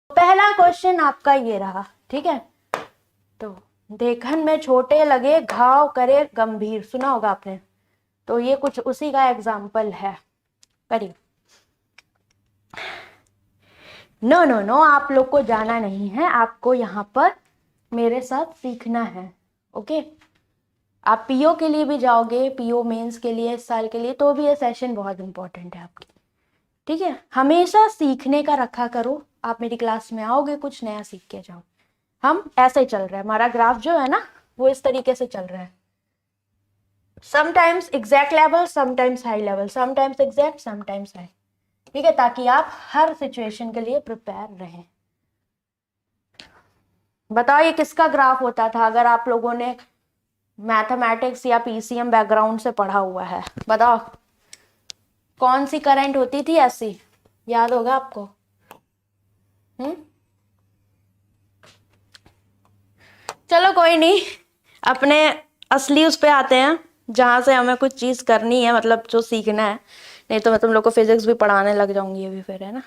पहला क्वेश्चन आपका ये रहा, ठीक है। तो देखन में छोटे लगे घाव करे गंभीर, सुना होगा आपने, तो ये कुछ उसी का एग्जाम्पल है। करिए। नो नो नो, आप लोग को जाना नहीं है, आपको यहाँ पर मेरे साथ सीखना है। ओके, आप पीओ के लिए भी जाओगे, पीओ मेंस के लिए इस साल के लिए, तो भी ये सेशन बहुत इंपॉर्टेंट है आपकी, ठीक है। हमेशा सीखने का रखा करो, आप मेरी क्लास में आओगे कुछ नया सीख के जाओ। हम ऐसे ही चल रहा है, हमारा ग्राफ जो है ना वो इस तरीके से चल रहा है, sometimes exact level, sometimes high level, sometimes exact, sometimes high, ठीक है, ताकि आप हर सिचुएशन के लिए प्रिपेयर रहें। बताओ ये किसका ग्राफ होता था अगर आप लोगों ने मैथमेटिक्स या पीसीएम बैकग्राउंड से पढ़ा हुआ है? बताओ कौन सी करंट होती थी ऐसी, याद होगा आपको? चलो कोई नहीं, अपने असली उस पे आते हैं जहां से हमें कुछ चीज करनी है, मतलब जो सीखना है। नहीं तो मैं तुम लोग को फिजिक्स भी पढ़ाने लग जाऊंगी अभी फिर, है ना।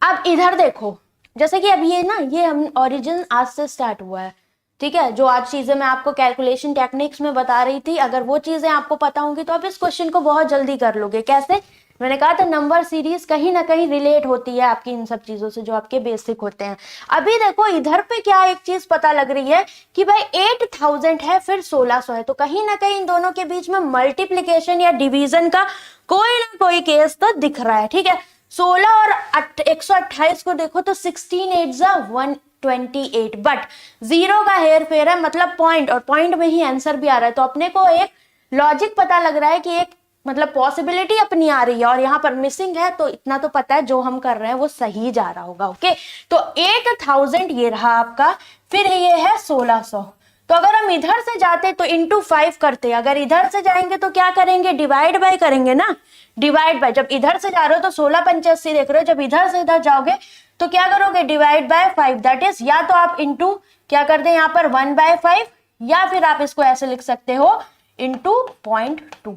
अब इधर देखो, जैसे कि अब ये ना, ये हम ओरिजिन आज से स्टार्ट हुआ है, ठीक है। जो आज चीजें मैं आपको कैलकुलेशन टेक्निक्स में बता रही थी, अगर वो चीजें आपको पता होंगी तो आप इस क्वेश्चन को बहुत जल्दी कर लोगे। कैसे? मैंने कहा था नंबर सीरीज कहीं ना कहीं रिलेट होती है आपकी इन सब चीजों से जो आपके बेसिक होते हैं। अभी देखो इधर पे क्या एक चीज पता लग रही है कि भाई 8000 है फिर 1600 है, तो कहीं ना कहीं इन दोनों के बीच में मल्टीप्लीकेशन या डिवीजन का कोई ना कोई केस तो दिख रहा है, ठीक है। 16 और 128 को देखो तो 16 8 जा 128, बट जीरो का हेर फेर है, मतलब पॉइंट, और पॉइंट में ही आंसर भी आ रहा है। तो अपने को एक लॉजिक पता लग रहा है कि एक मतलब पॉसिबिलिटी अपनी आ रही है, और यहाँ पर मिसिंग है, तो इतना तो पता है जो हम कर रहे हैं वो सही जा रहा होगा। ओके, तो 8000 ये रहा आपका, फिर ये है 1600। तो अगर हम इधर से जाते तो इंटू 5 करते, अगर इधर से जाएंगे तो क्या करेंगे, डिवाइड बाय करेंगे ना, डिवाइड बाय। जब इधर से जा रहे हो तो 16 85 देख रहे हो, जब इधर से इधर जाओगे तो क्या करोगे, डिवाइड बाय 5, दैट इज, या तो आप इंटू क्या कर दे यहाँ पर 1/5, या फिर आप इसको ऐसे लिख सकते हो इंटू 0.2,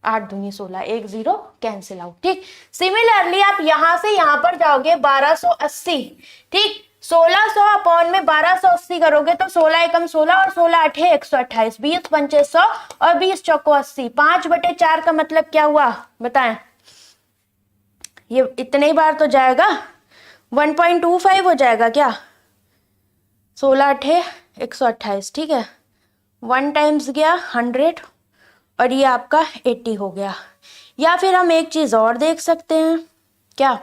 8 दूनी 16, 1 0 कैंसिल आउट, ठीक। सिमिलरली आप यहां से यहां पर जाओगे 1280, ठीक। 1600 अपॉन में 1280 करोगे तो 16 एकम 16 और 16 अठे 128, 20 पंचे 100 और 20 चौको 80, 5/4 का मतलब क्या हुआ बताएं? ये इतने ही बार तो जाएगा, 1.25 हो जाएगा क्या? 16 अठे 128, ठीक है। 1 टाइम्स गया 100 और ये आपका 80 हो गया। या फिर हम एक चीज और देख सकते हैं, क्या?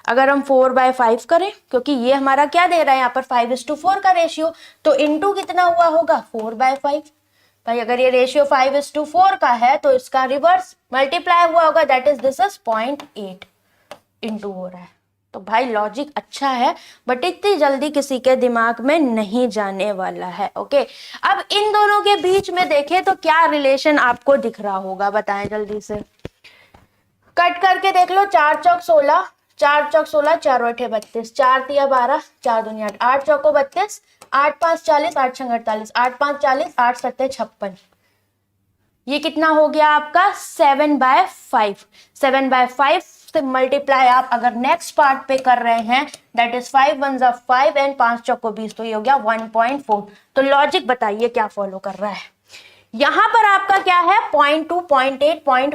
अगर हम 4/5 करें, क्योंकि ये हमारा क्या दे रहा है यहाँ पर 5:4 का रेशियो, तो इंटू कितना हुआ होगा 4/5। भाई अगर ये रेशियो 5:4 का है तो इसका रिवर्स मल्टीप्लाई हुआ होगा, that is this is 0.8 into हो रहा है। तो भाई लॉजिक अच्छा है, बट इतनी जल्दी किसी के दिमाग में नहीं जाने वाला है। ओके, अब इन दोनों के बीच में देखें तो क्या रिलेशन आपको दिख रहा होगा, बताएं जल्दी से। कट करके देख लो, 4 चौक 16, 4 चौक 16, 4 अठे 32, 4 तिया 12, 4 दूनी 8, 8 चौको 32, 8 5 40, 8 6 48, 8 5 40, 8 7 56, ये कितना हो गया आपका 7/5। 7/5 से मल्टीप्लाई आप अगर नेक्स्ट पार्ट पे कर रहे हैं, दैट इज 5 1 जा 5 एंड 5 चौको 20, तो ये हो गया 1.4। तो लॉजिक बताइए क्या फॉलो कर रहा है। यहां पर आपका क्या है 0.2 0.8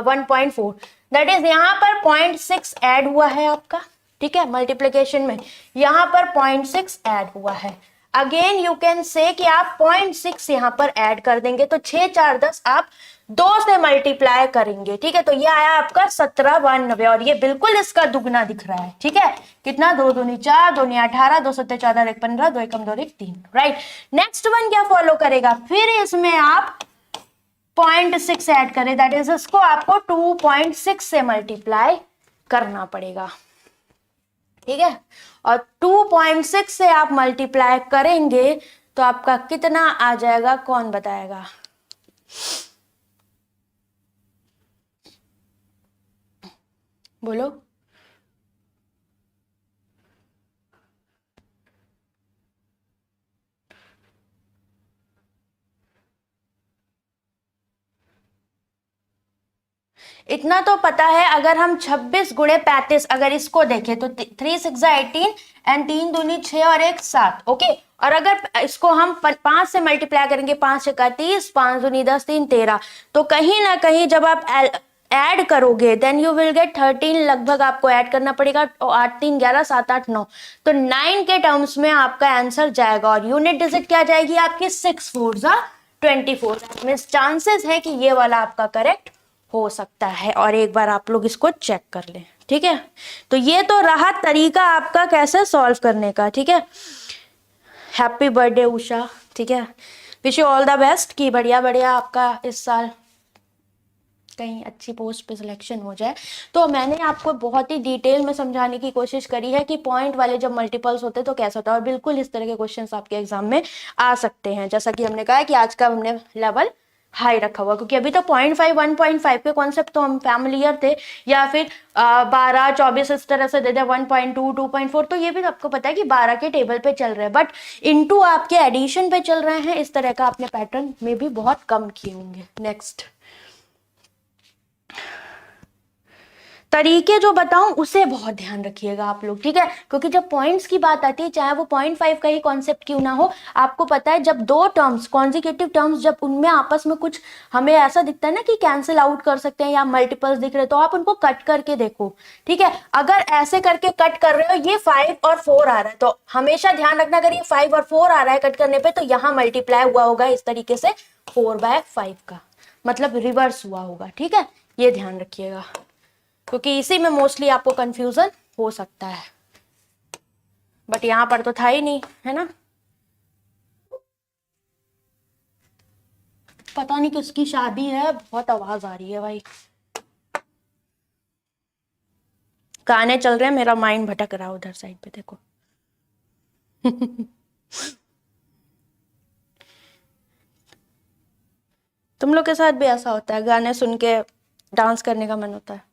1.4, दैट इज यहां पर 0.6 ऐड हुआ है आपका, ठीक है, मल्टीप्लीकेशन में यहां पर 0.6 ऐड हुआ है। अगेन यू कैन से कि आप 0.6 यहां पर ऐड कर देंगे तो 6 4 10 आप 2 से मल्टीप्लाई करेंगे, ठीक है। तो ये आया आपका 1792, और ये बिल्कुल इसका दुगना दिख रहा है, ठीक है। कितना, 2 दूनी 4, 2 दूनी 18, 2 सत्ते 14, 1 15, 2 एकम 2 3, राइट। नेक्स्ट वन क्या फॉलो करेगा, फिर इसमें आप 0.6 ऐड करें, दैट इज इसको आपको 2.6 से मल्टीप्लाई करना पड़ेगा, ठीक है। और 2.6 से आप मल्टीप्लाई करेंगे तो आपका कितना आ जाएगा, कौन बताएगा? बोलो। इतना तो पता है, अगर हम 26 गुणे 35 अगर इसको देखें तो 3 6 18 एंड 3 दूनी 6 और 1 7, ओके। और अगर इसको हम 5 से मल्टीप्लाई करेंगे, 5 6 30, 5 दूनी 10, 3 13, तो कहीं ना कहीं जब आप ऐड करोगे देन यू विल गेट 13 लगभग आपको ऐड करना पड़ेगा। 8 3 11 7 8 9, तो 9 के टर्म्स में आपका आंसर जाएगा। और यूनिट डिजिट क्या जाएगी आपकी? 6 4 24। मीन चांसेस है कि ये वाला आपका करेक्ट हो सकता है। और एक बार आप लोग इसको चेक कर लें, ठीक है। तो ये तो रहा तरीका आपका कैसे सॉल्व करने का, ठीक है। हैप्पी बर्थडे उषा, ठीक है। Wish you all the best कि बढ़िया बढ़िया आपका इस साल कहीं अच्छी पोस्ट पे सिलेक्शन हो जाए। तो मैंने आपको बहुत ही डिटेल में समझाने की कोशिश करी है कि पॉइंट वाले जब मल्टीपल्स होते हैं तो कैसा होता है, और बिल्कुल इस तरह के क्वेश्चंस आपके एग्जाम में आ सकते हैं। जैसा कि हमने कहा कि आज का हमने लेवल हाई रखा हुआ, क्योंकि अभी तो 0.5 1.5 के कॉन्सेप्ट तो हम फैमिलियर थे, या फिर 12 24 इस तरह से दे दे 1.2 2.4, तो ये भी आपको पता है कि 12 के टेबल पे चल रहे हैं, बट इनटू आपके एडिशन पे चल रहे हैं। इस तरह का आपने पैटर्न में भी बहुत कम किए होंगे। नेक्स्ट तरीके जो बताऊं उसे बहुत ध्यान रखिएगा आप लोग, ठीक है। क्योंकि जब पॉइंट्स की बात आती है, चाहे वो 0.5 का ही कॉन्सेप्ट क्यों ना हो, आपको पता है जब दो टर्म्स कॉन्जिक्यूटिव टर्म्स जब उनमें आपस में कुछ हमें ऐसा दिखता है ना कि कैंसिल आउट कर सकते हैं या मल्टीपल्स दिख रहे, तो आप उनको कट करके देखो, ठीक है। अगर ऐसे करके कट कर रहे हो, ये 5 और 4 आ रहा है, तो हमेशा ध्यान रखना अगर ये 5 और 4 आ रहा है कट करने पे, तो यहाँ मल्टीप्लाई हुआ होगा इस तरीके से 4/5 का, मतलब रिवर्स हुआ होगा, ठीक है। ये ध्यान रखिएगा, क्योंकि इसी में मोस्टली आपको कंफ्यूजन हो सकता है, बट यहां पर तो था ही नहीं, है ना। पता नहीं किसकी शादी है, बहुत आवाज आ रही है भाई, गाने चल रहे हैं, मेरा माइंड भटक रहा है उधर साइड पे, देखो। तुम लोग के साथ भी ऐसा होता है, गाने सुन के डांस करने का मन होता है?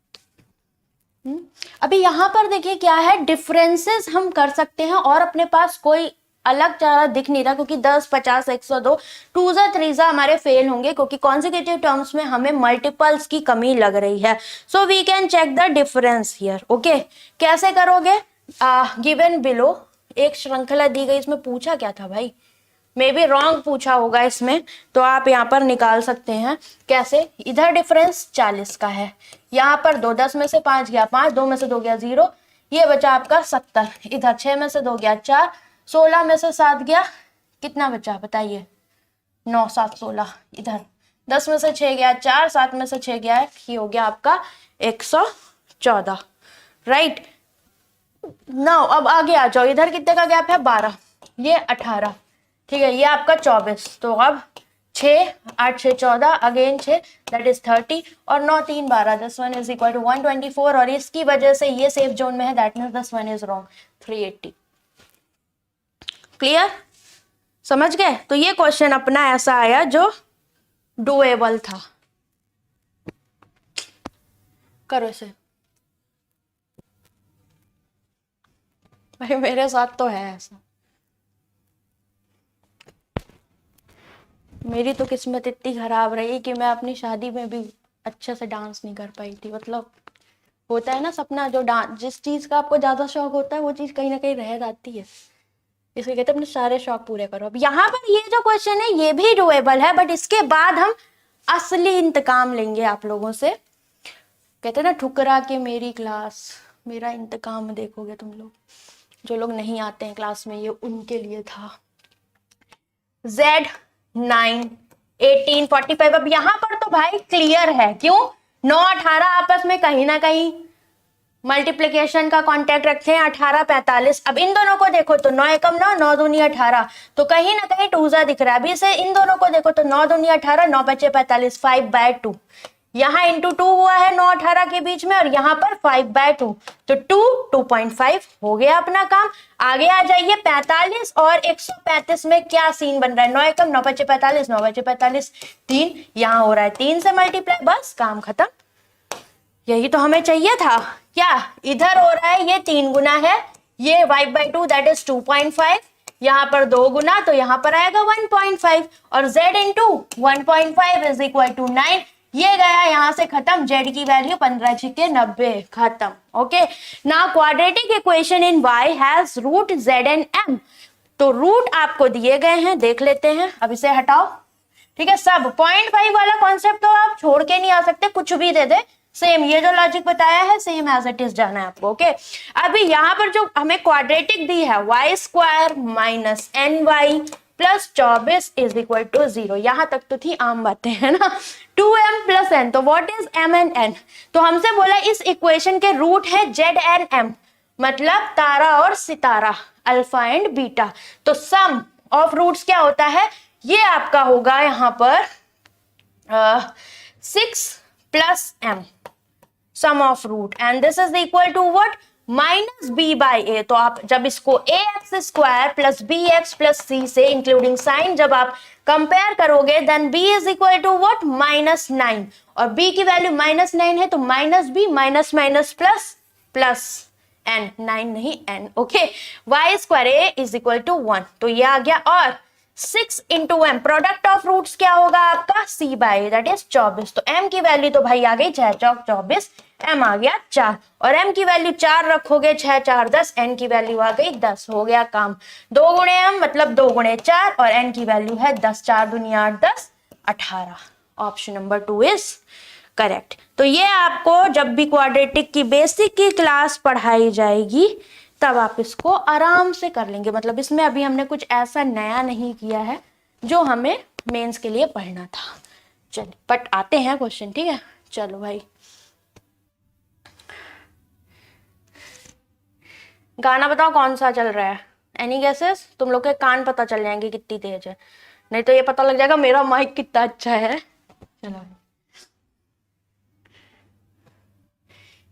अभी यहाँ पर देखिए क्या है, डिफरेंसेस हम कर सकते हैं और अपने पास कोई अलग चारा दिख नहीं रहा, क्योंकि 10 50 102 2 3 हमारे फेल होंगे, क्योंकि कॉन्जिक्यूटिव टर्म्स में हमें मल्टीपल्स की कमी लग रही है। So we can check the difference here, okay. कैसे करोगे? गिवन बिलो एक श्रृंखला दी गई, इसमें पूछा क्या था भाई, मे बी रॉन्ग पूछा होगा इसमें, तो आप यहाँ पर निकाल सकते हैं। कैसे? इधर डिफरेंस 40 का है, यहाँ पर 2 10 में से 5 गया 5, 2 में से 2 गया 0, ये बचा आपका 70, इधर 6 में से 2 गया 4, 16 में से 7 गया, कितना बचा बताइए? 9 7 16, इधर 10 में से 6 गया 4, 7 में से 6 गया 1, ये हो गया आपका 114, राइट। नाउ अब आगे आ जाओ, इधर कितने का गैप है? 12, ये 18, ठीक है, ये आपका 24, तो अब 6 8 6 14 अगेन 6 दैट इज 30, और 9 3 12, this one is equal to 124, और इसकी वजह से ये सेफ जोन में है, that means this one is wrong, 380। Clear? समझ गए? तो ये क्वेश्चन अपना ऐसा आया जो डुएबल था। करो इसे भाई, मेरे साथ तो है ऐसा, मेरी तो किस्मत इतनी खराब रही कि मैं अपनी शादी में भी अच्छे से डांस नहीं कर पाई थी। मतलब होता है ना सपना, जो डांस जिस चीज का आपको ज्यादा शौक होता है वो चीज कहीं ना कहीं रह जाती है, इसलिए कहते हैं अपने सारे शौक पूरे करो। अब यहाँ पर ये जो क्वेश्चन है ये भी डुएबल है, बट इसके बाद हम असली इंतकाम लेंगे आप लोगों से। कहते हैं ना ठुकरा के मेरी क्लास, मेरा इंतकाम देखोगे तुम लोग। जो लोग नहीं आते हैं क्लास में, ये उनके लिए था। Z 9 18 45, अब यहां पर तो भाई क्लियर है, क्यों? 9 18 आपस में कहीं ना कहीं मल्टीप्लिकेशन का कांटेक्ट रखते हैं, 18 45। अब इन दोनों को देखो तो 9 एकम 9 9 दूनी 18, तो कहीं ना कहीं 2 दिख रहा है। अभी इसे इन दोनों को देखो तो 9 दूनी 18 9 5 45, 5/2, यहाँ इंटू 2 हुआ है 9 18 के बीच में, और यहाँ पर 5/2, तो 2.5 हो गया अपना काम। आगे आ जाइए, 45 और 135 में क्या सीन बन रहा है? 9 एकम 9 5 45 9 5 45 3, यहाँ हो रहा है 3 से मल्टीप्लाई, बस काम खत्म। यही तो हमें चाहिए था। क्या इधर हो रहा है? ये 3 गुना है, ये 5/2 दैट इज 2.5, यहाँ पर 2 गुना, तो यहाँ पर आएगा 1.5, और z into 1.5 is equal to 9, ये गया यहाँ से खत्म, जेड की वैल्यू 15 छिके 90 खत्म। Okay, now quadratic equation in y has root z and m. तो रूट आपको दिए गए हैं, देख लेते हैं। अब इसे हटाओ, ठीक है। सब 0.5 वाला कॉन्सेप्ट तो आप छोड़ के नहीं आ सकते, कुछ भी दे दे सेम, ये जो लॉजिक बताया है सेम एज इट इज जाना है आपको। ओके, अभी यहाँ पर जो हमें क्वाड्रेटिक दी है y square minus n y plus 24 is equal to 0, यहां तक तो थी आम बातें, है ना। 2m प्लस एन, तो what is m and n? तो हमसे बोला इस इक्वेशन के रूट है z एंड m, मतलब तारा और सितारा, अल्फा एंड बीटा। तो सम ऑफ रूट्स क्या होता है, ये आपका होगा यहां पर 6 plus m, sum of root, and this is equal to what, minus b by a. तो आप जब इसको a x square plus b x plus c से इंक्लूडिंग साइन जब आप कंपेयर करोगे, then b is equal to what, -9, और b की वैल्यू -9 है, तो minus b minus minus plus plus n, 9 नहीं n. Okay, y square a is equal to 1, तो ये आ गया। और 6 into m, product of roots क्या होगा आपका, सी बाई दैट इज 24। तो एम की वैल्यू तो भाई आ गई 6 चौक 24, एम आ गया 4, और एम की वैल्यू 4 रखोगे, 6 4 10, एन की वैल्यू आ गई 10, हो गया काम। 2 गुणे एम मतलब 2 गुणे 4, और एन की वैल्यू है 10, 4 दुनिया 8 10 18। Option number 2 is correct. तो ये आपको जब भी क्वाड्रेटिक की बेसिक की क्लास पढ़ाई जाएगी तब आप इसको आराम से कर लेंगे, मतलब इसमें अभी हमने कुछ ऐसा नया नहीं किया है जो हमें मेंस के लिए पढ़ना था। चलिए बट आते हैं क्वेश्चन, ठीक है। चलो भाई, गाना बताओ कौन सा चल रहा है, एनी गेसेस? तुम लोग के कान पता चल जाएंगे कितनी तेज है, नहीं तो ये पता लग जाएगा मेरा माइक कितना अच्छा है। चलो,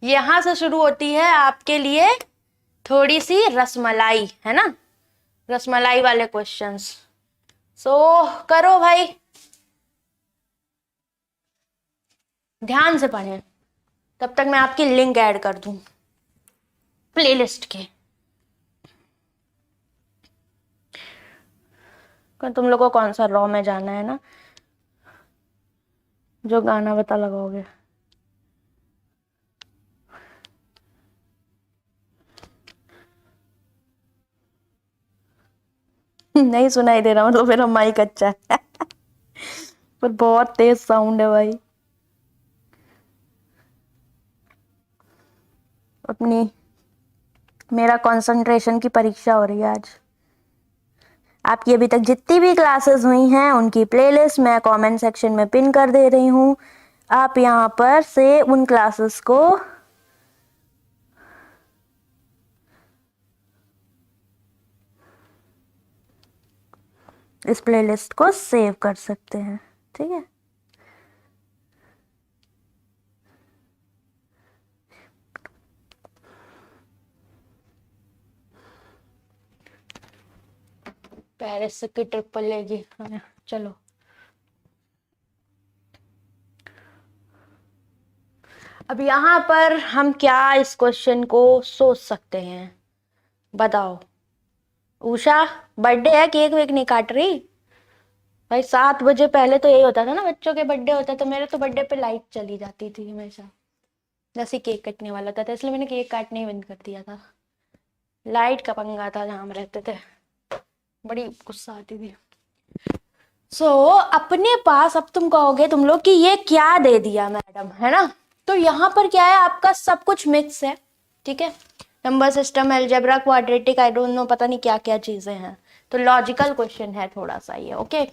यहां से शुरू होती है आपके लिए थोड़ी सी रसमलाई, है ना, रसमलाई वाले क्वेश्चंस। सो करो भाई, ध्यान से पढ़ें, तब तक मैं आपकी लिंक ऐड कर दूं प्लेलिस्ट के। तुम लोगों को कौन सा रॉ में जाना है ना, जो गाना बता लगाओगे। नहीं सुनाई दे रहा, मतलब मेरा माइक अच्छा है पर बहुत तेज साउंड है भाई। अपनी मेरा कंसंट्रेशन की परीक्षा हो रही है आज। आपकी अभी तक जितनी भी क्लासेस हुई हैं उनकी प्लेलिस्ट मैं कमेंट सेक्शन में पिन कर दे रही हूँ। आप यहाँ पर से उन क्लासेस को इस प्लेलिस्ट को सेव कर सकते हैं, ठीक है। पेरिस की ट्रिप लेगी, चलो। अब यहाँ पर हम क्या इस क्वेश्चन को सोच सकते हैं, बताओ। उषा बर्थडे है, केक वेक नहीं काट रही भाई? 7 बजे पहले तो यही होता था ना, बच्चों के बर्थडे होता तो मेरे तो बर्थडे पे लाइट चली जाती थी हमेशा, जैसे केक कटने वाला था, इसलिए मैंने केक काटने ही बंद कर दिया था। लाइट का पंगा था जहाँ हम रहते थे, बड़ी गुस्सा आती थी। अपने पास अब तुम कहोगे तुम लोग कि ये क्या दे दिया मैडम, है ना। तो यहाँ पर क्या है, आपका सब कुछ मिक्स है, ठीक है। Number system, algebra, quadratic, I don't know, पता नहीं क्या क्या चीजें हैं। तो लॉजिकल क्वेश्चन है थोड़ा सा ये, ओके।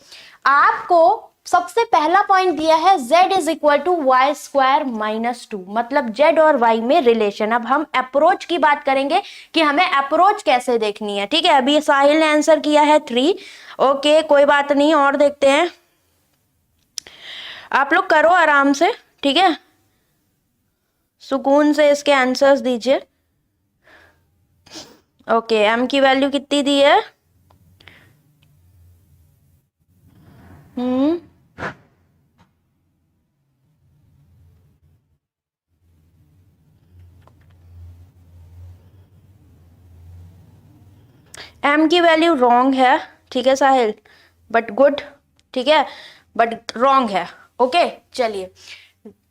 आपको सबसे पहला पॉइंट दिया है z is equal to y square -2, मतलब z और y में रिलेशन। अब हम अप्रोच की बात करेंगे कि हमें अप्रोच कैसे देखनी है, ठीक है। अभी साहिल ने आंसर किया है 3, ओके कोई बात नहीं, और देखते हैं। आप लोग करो आराम से, ठीक है, सुकून से इसके आंसर्स दीजिए। ओके, m की वैल्यू कितनी दी है? m की वैल्यू रॉन्ग है, ठीक है साहिल, बट गुड, ठीक है, बट रॉन्ग है। ओके चलिए,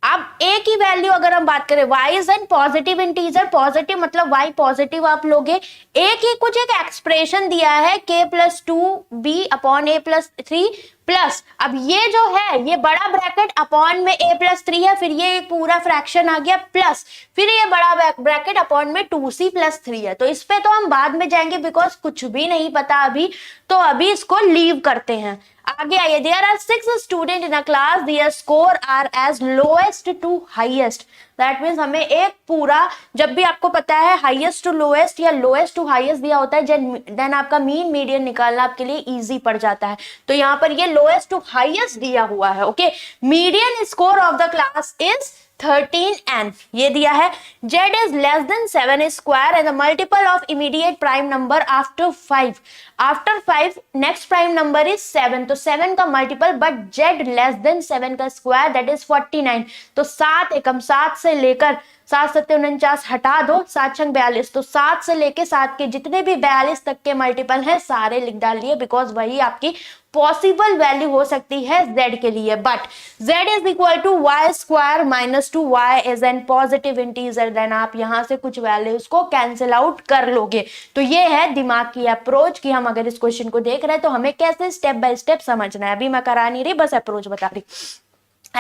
अब a की वैल्यू अगर हम बात करें, y is an positive integer, positive मतलब y पॉजिटिव आप लोगे। a की कुछ एक एक्सप्रेशन दिया है k plus 2b upon a plus 3 plus, अब ये जो है ये बड़ा ब्रैकेट अपॉन में a प्लस 3 है, फिर ये एक पूरा फ्रैक्शन आ गया प्लस, फिर ये बड़ा ब्रैकेट अपॉन में 2c प्लस 3 है। तो इस पे तो हम बाद में जाएंगे बिकॉज कुछ भी नहीं पता अभी, तो अभी इसको लीव करते हैं। आगे आइए, there are 6 student in a class, their score are as lowest to highest. That means हमें एक पूरा, जब भी आपको पता है हाईएस्ट टू लोएस्ट या लोएस्ट टू हाईएस्ट दिया होता है, देन आपका मीन मीडियन निकालना आपके लिए इजी पड़ जाता है। तो यहाँ पर ये लोएस्ट टू हाईएस्ट दिया हुआ है। Okay, median score of the class is 13n ये दिया है। z is less than 7 square and the multiple of immediate prime number after 5 next prime number is 7, तो 7 का multiple but z less than 7 का square that is 49। तो 7 एकम 7 से लेकर 7 7 49 हटा दो, 7 छंग 42, तो 7 से लेके 7 के जितने भी 42 तक के मल्टीपल हैं सारे लिख डालिए, बिकॉज वही आपकी पॉसिबल वैल्यू हो सकती है z के लिए। But z is equal to y square minus 2, y is an positive integer, then आप यहां से कुछ वैल्यूज को कैंसिल आउट कर लोगे। तो ये है दिमाग की अप्रोच कि हम अगर इस क्वेश्चन को देख रहे हैं तो हमें कैसे स्टेप बाय स्टेप समझना है। अभी मैं करा नहीं रही, बस अप्रोच बता रही।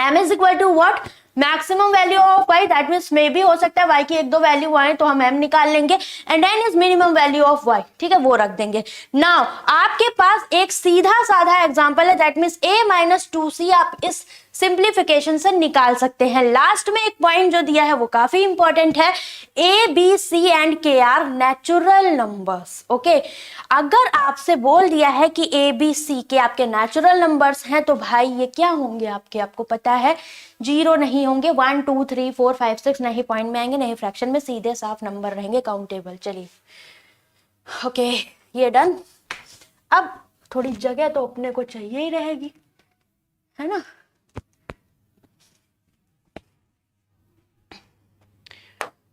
m is equal to what, maximum value of y, that means मे भी हो सकता है y की एक दो वैल्यू आए तो हम m निकाल लेंगे, and n is minimum value of y, ठीक है वो रख देंगे। नाउ आपके पास एक सीधा साधा एग्जांपल है, that means a minus 2c आप इस सिंप्लीफिकेशन से निकाल सकते हैं। लास्ट में एक पॉइंट जो दिया है वो काफी इंपॉर्टेंट है, a b c and k are natural numbers. Okay, अगर आपसे बोल दिया है कि a b c के आपके नेचुरल नंबर्स हैं तो भाई ये क्या होंगे आपके, आपको पता है जीरो नहीं होंगे, 1 2 3 4 5 6 नहीं पॉइंट में आएंगे नहीं फ्रैक्शन में, सीधे साफ नंबर रहेंगे काउंटेबल। चलिए ओके ये डन। अब थोड़ी जगह तो अपने को चाहिए ही रहेगी, है ना।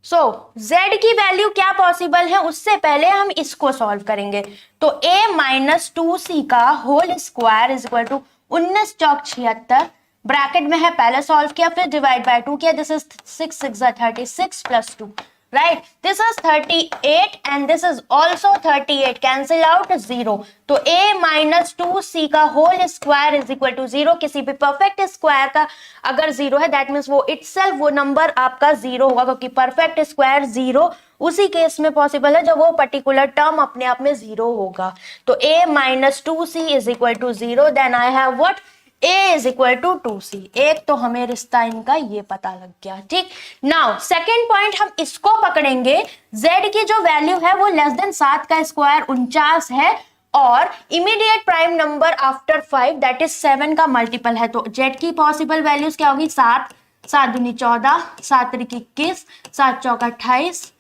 सो z की वैल्यू क्या पॉसिबल है, उससे पहले हम इसको सॉल्व करेंगे। तो a माइनस 2c का whole square is equal to 19 चौक 76, ब्रैकेट में है पहले सॉल्व किया फिर डिवाइड बाय 2 किया, दिस इज 6 6 36 प्लस 2, right, this is 38 and this is also 38, cancel out 0। तो a माइनस 2c का whole square is equal to 0। किसी भी परफेक्ट स्क्वायर का अगर 0 है दैट मीन्स वो इटसेल्फ वो नंबर आपका 0 होगा, क्योंकि परफेक्ट स्क्वायर 0 उसी केस में पॉसिबल है जब वो पर्टिकुलर टर्म अपने आप में 0 होगा। तो a minus 2c is equal to 0, then I have what, a is equal to 2c। एक तो हमें रिश्ता इनका ये पता लग गया, ठीक। नाउ सेकेंड पॉइंट हम इसको पकड़ेंगे, z की जो वैल्यू है वो लेस देन 7 का स्क्वायर 49 है और immediate prime number after 5 that is 7 का मल्टीपल है। तो z की पॉसिबल वैल्यूज क्या होगी, 7 7 दूनी 14, 7 त्रिक 21, 7 चौका 28,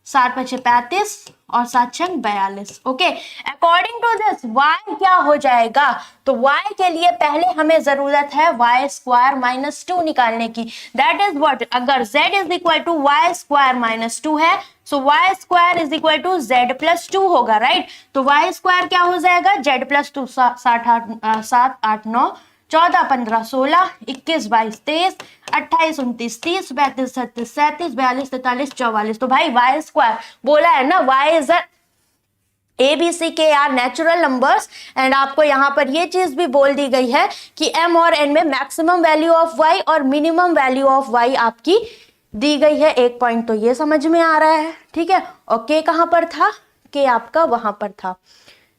7 पचे 35 और 7 छंग 42। Okay, according to this y क्या हो जाएगा, तो y के लिए पहले हमें जरूरत है y स्क्वायर माइनस 2 निकालने की, दैट इज व्हाट, अगर z is equal to y square minus 2 है so y square is equal to z plus 2 होगा, राइट। तो y स्क्वायर क्या हो जाएगा, z प्लस 2, 7 8 9 14 15 16 21 22 23 28 29 30 32 33 37 42 43 44। तो भाई y स्क्वायर बोला है ना, y is a b c के आर नेचुरल नंबर्स, एंड आपको यहाँ पर ये चीज भी बोल दी गई है कि m और n में मैक्सिमम वैल्यू ऑफ y और मिनिमम वैल्यू ऑफ y आपकी दी गई है। एक पॉइंट तो ये समझ में आ रहा है, ठीक है। और k कहां पर था, k आपका वहां पर था,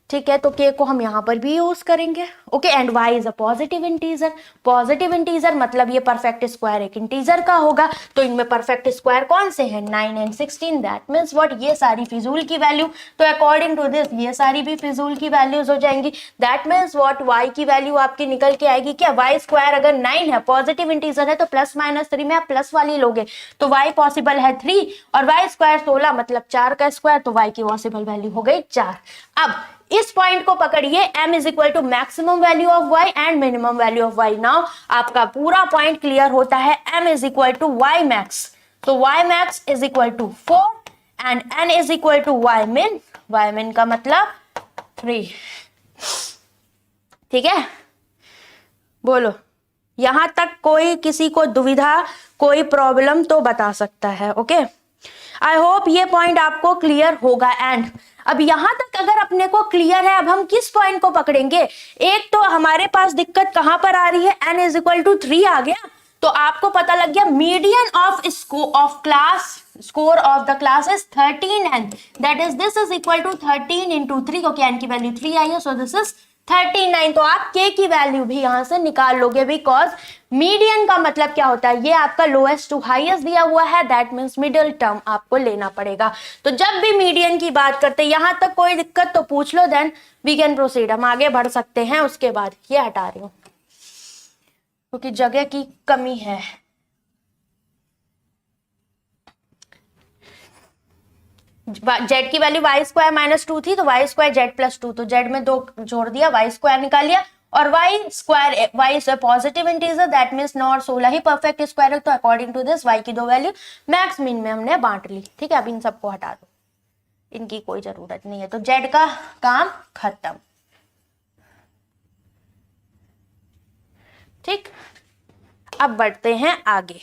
ठीक है। तो k को हम यहां पर भी यूज करेंगे। Okay, and y is a positive integer, positive integer मतलब ये परफेक्ट स्क्वायर एक इंटीजर का होगा। तो इनमें परफेक्ट स्क्वायर कौन से हैं, 9 एंड 16, दैट मींस व्हाट, ये सारी फिजूल की वैल्यू। तो अकॉर्डिंग टू दिस ये सारी भी फिजूल की वैल्यूज हो जाएंगी, दैट मींस व्हाट, y की वैल्यू आपकी निकल के आएगी क्या, y स्क्वायर अगर 9 है पॉजिटिव इंटीजर है तो प्लस माइनस 3 में आप प्लस वाली लोगे, तो y पॉसिबल है 3 और y स्क्वायर 16 मतलब 4 का स्क्वायर, तो y की पॉसिबल वैल्यू हो गई 4। अब इस पॉइंट को पकड़िए, m is equal to maximum value of y and minimum value of y। Now आपका पूरा पॉइंट क्लियर होता है, m is equal to y max, तो y max is equal to 4 and n is equal to y min का मतलब 3, ठीक है। बोलो यहां तक कोई किसी को दुविधा, कोई प्रॉब्लम तो बता सकता है। ओके, आई होप ये पॉइंट आपको क्लियर होगा। एंड अब यहां तक अगर अपने को क्लियर है, अब हम किस पॉइंट को पकड़ेंगे? एक तो हमारे पास दिक्कत कहां पर आ रही है, n इज इक्वल टू 3 आ गया, तो आपको पता लग गया median of class score of the class is 13n, that is this is equal to 13 into 3, क्योंकि n की वैल्यू 3 आई है, सो दिस इज 39। तो आप k की वैल्यू भी यहां से निकाल लोगे, बिकॉज मीडियन का मतलब क्या होता है, ये आपका लोएस्ट टू हाईएस्ट दिया हुआ है, दैट मीन्स मिडिल टर्म आपको लेना पड़ेगा। तो जब भी मीडियन की बात करते हैं, यहां तक कोई दिक्कत तो पूछ लो, देन वी कैन प्रोसीड, हम आगे बढ़ सकते हैं। उसके बाद ये हटा रही हूं क्योंकि जगह की कमी है। जेड की वैल्यू वाई स्क्वायर माइनस 2 थी, तो वाई स्क्वायर जेड प्लस 2, तो जेड में 2 जोड़ दिया, वाई स्क्वायर निकाल लिया, और y square, y is positive integer, that means 9 और 16 ही परफेक्ट स्क्वायर है, तो अकॉर्डिंग टू दिस वाई की दो वैल्यू मैक्स मिन में हमने बांट ली। ठीक है, अब इन सबको हटा दो, इनकी कोई जरूरत नहीं है, तो जेड का काम खत्म। ठीक, अब बढ़ते हैं आगे।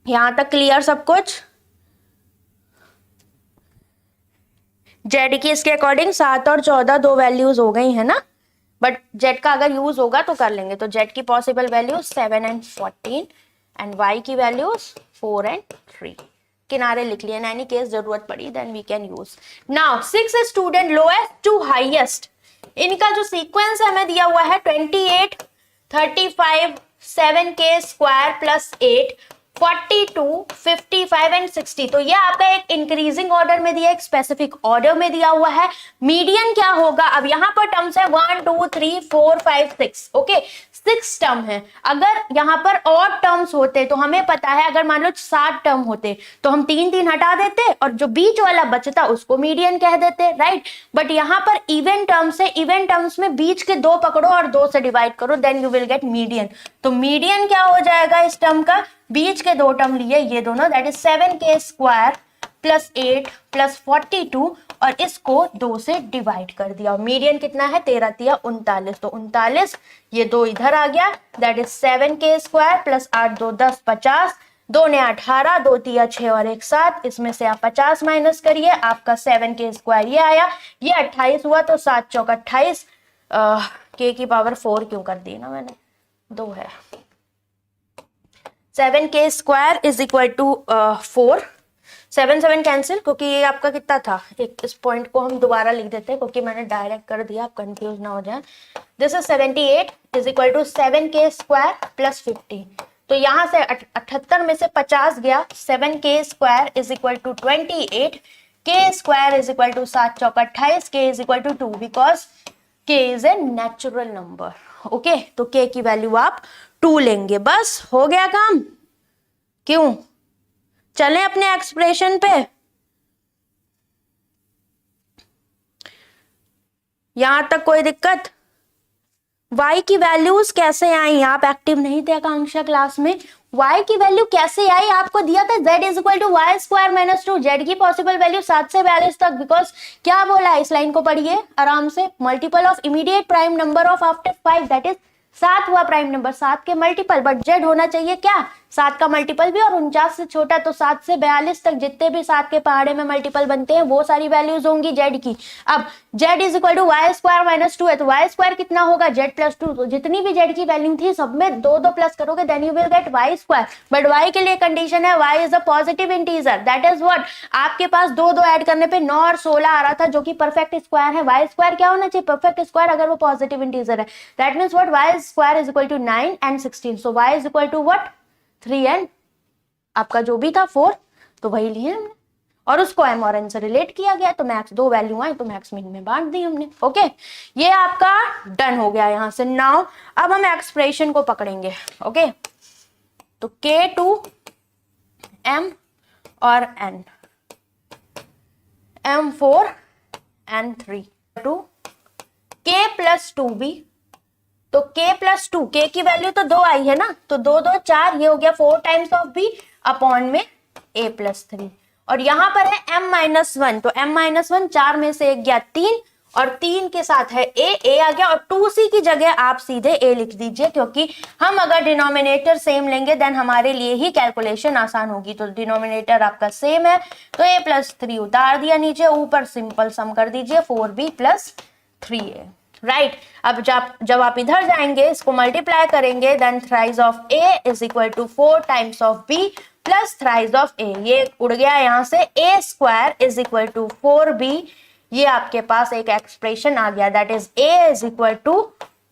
यहां तक क्लियर सब कुछ? जेड की इसके अकॉर्डिंग 7 और 14 दो वैल्यूज हो गई है ना, बट जेड का अगर यूज होगा तो कर लेंगे। तो जेड की possible value 7 and 14 and y की वैल्यूज 4 एंड 3, किनारे लिख लिए, एनी केस जरूरत पड़ी then we can use. Now 6 student lowest to highest, इनका जो सीक्वेंस हमें दिया हुआ है 28, 35, 7k स्क्वायर प्लस 8, 42, 55 एंड 60। तो ये आपका एक इंक्रीजिंग ऑर्डर में दिया, एक स्पेसिफिक ऑर्डर में दिया हुआ है। मीडियन क्या होगा? अब यहाँ पर टर्म्स है 1 2 3 4 5 6, ओके 6 टर्म है। अगर यहाँ पर और टर्म्स होते तो हमें पता है, अगर मान लो 7 टर्म होते तो हम 3 हटा देते और जो बीच वाला बचता उसको मीडियन कह देते, राइट। बट यहाँ पर इवन टर्म्स है, इवन टर्म्स में बीच के 2 पकड़ो और 2 से डिवाइड करो, then you will get median. तो मीडियन क्या हो जाएगा इस टर्म का? बीच के 2 टर्म लिए ये दोनों, that is 7k square plus 8 plus 42, और इसको 2 से डिवाइड कर दिया। मीडियन कितना है? 13 तिया 39, तो 39, ये 2 इधर आ गया, that is 7k square plus 8 2 10 50, 2 ने 18, 2 तिया 6 और 1 7, इसमें से आप 50 माइनस करिए, आपका 7k स्क्वायर ये आया, ये 28 हुआ, तो 7 चौक 28, k की पावर 4 क्यों कर दी ना मैंने, 2 है। 7k square is equal to 4, 7 7 cancel, क्योंकि ये आपका कितना था, एक इस पॉइंट को हम दोबारा लिख देते हैं क्योंकि मैंने डायरेक्ट कर दिया, आप कंफ्यूज ना हो जाए। This is 78 is equal to 7k square plus 50, तो यहाँ से 78 में से 50 गया, 7k square is equal to 28, k square is equal to 7 चौक 28, k is equal to 2, because k is a natural number. Okay, तो k की वैल्यू आप 2 लेंगे, बस हो गया काम। क्यों? चलें अपने एक्सप्रेशन पे। यहां तक कोई दिक्कत? y की वैल्यूज कैसे आई? आप एक्टिव नहीं थे आकांक्षा क्लास में। y की वैल्यू कैसे आई? आपको दिया था z is equal to y square minus 2, z की पॉसिबल वैल्यू 7 से 42 तक, बिकॉज क्या बोला है, इस लाइन को पढ़िए आराम से, multiple of immediate prime number of after 5, that is 7 हुआ प्राइम नंबर, 7 के मल्टीपल, बट जेड होना चाहिए क्या, 7 का मल्टीपल भी, और 49 से छोटा, तो 7 से 42 तक जितने भी 7 के पहाड़े में मल्टीपल बनते हैं वो सारी वैल्यूज होंगी जेड की। अब z is equal to y square minus 2 है, तो वाई स्क्वायर कितना होगा, जेड प्लस 2, तो जितनी भी जेड की वैल्यू थी सब में 2 2 प्लस करोगे, then you will get y square. But y के लिए कंडीशन है, y is a positive integer, that is what, आपके पास 2 2 ऐड करने पे 9 और 16 आ रहा था, जो कि परफेक्ट स्क्वायर है। वाई स्क्वायर क्या होना चाहिए, परफेक्ट स्क्वायर, अगर वो पॉजिटिव इंटीजर है, that means what, y square is equal to 9 and 16, so y is equal to what, 3 and आपका जो भी था 4, तो वही लिए हमने, और उसको एम और एन से रिलेट किया गया, तो मैक्स 2 वैल्यू आई तो मैक्स मिन में बांट दी हमने। ओके, ये आपका डन हो गया यहां से। नाउ अब हम एक्सप्रेशन को पकड़ेंगे। ओके, तो k टू m और n, m4 n3 to k plus 2b, तो k प्लस 2, k की वैल्यू तो 2 आई है ना, तो 2 2 4, ये हो गया 4 टाइम्स ऑफ b अपॉन में a प्लस 3, और यहां पर है m माइनस 1, तो m माइनस 1, 4 में से 1 गया 3, और 3 के साथ है ए आ गया, और 2c की जगह आप सीधे ए लिख दीजिए, क्योंकि हम अगर डिनोमिनेटर सेम लेंगे देन हमारे लिए ही कैलकुलेशन आसान होगी। तो डिनोमिनेटर आपका सेम है तो a + 3 उतार दिया नीचे, ऊपर सिंपल सम कर दीजिए 4b + 3a, राइट। अब जब आप इधर जाएंगे इसको मल्टीप्लाई करेंगे, then thrice of a = 4 times of b plus thrice of a, ये उड़ गया यहां से, a² = 4b, ये आपके पास एक एक्सप्रेशन आ गया, that is a =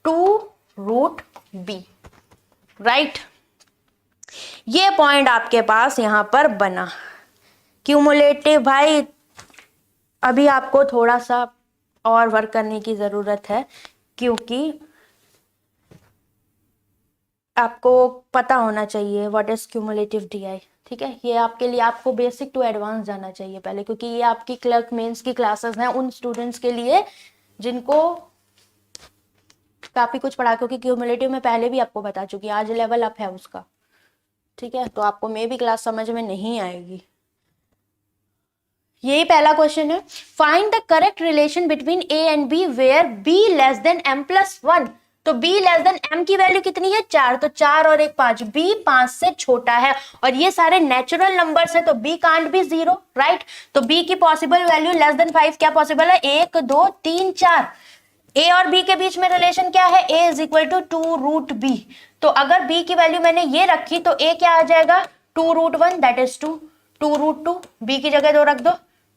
2√b, right. ये पॉइंट आपके पास यहां पर बना। क्यूमुलेटिव भाई अभी आपको थोड़ा सा और वर्क करने की जरूरत है, क्योंकि आपको पता होना चाहिए व्हाट इज क्यूमुलेटिव DI, ठीक है। ये आपके लिए, आपको बेसिक टू एडवांस जाना चाहिए पहले, क्योंकि ये आपकी क्लर्क मेंस की क्लासेस हैं उन स्टूडेंट्स के लिए जिनको काफी कुछ पढ़ा, क्योंकि क्यूमुलेटिव में पहले भी आपको बता चुकी, आज लेवल अप है उसका, ठीक है। तो आपको मे भी क्लास समझ में नहीं आएगी। यही पहला क्वेश्चन है, find the correct relation between a and b where b m + 1। तो b m की वैल्यू कितनी है 4, तो 4 और 1 5, b 5 से छोटा है, और ये सारे नेचुरल नंबर्स हैं तो b कांट बी 0, राइट। तो b की पॉसिबल वैल्यू <5 क्या पॉसिबल है, 1 2 3 4। a और b के बीच में रिलेशन क्या है, a = 2√b। तो अगर b की वैल्यू मैंने ये रखी तो a क्या आ जाएगा 2√1, दैट इज 2, 2√2, b की जगह 2 रख दो,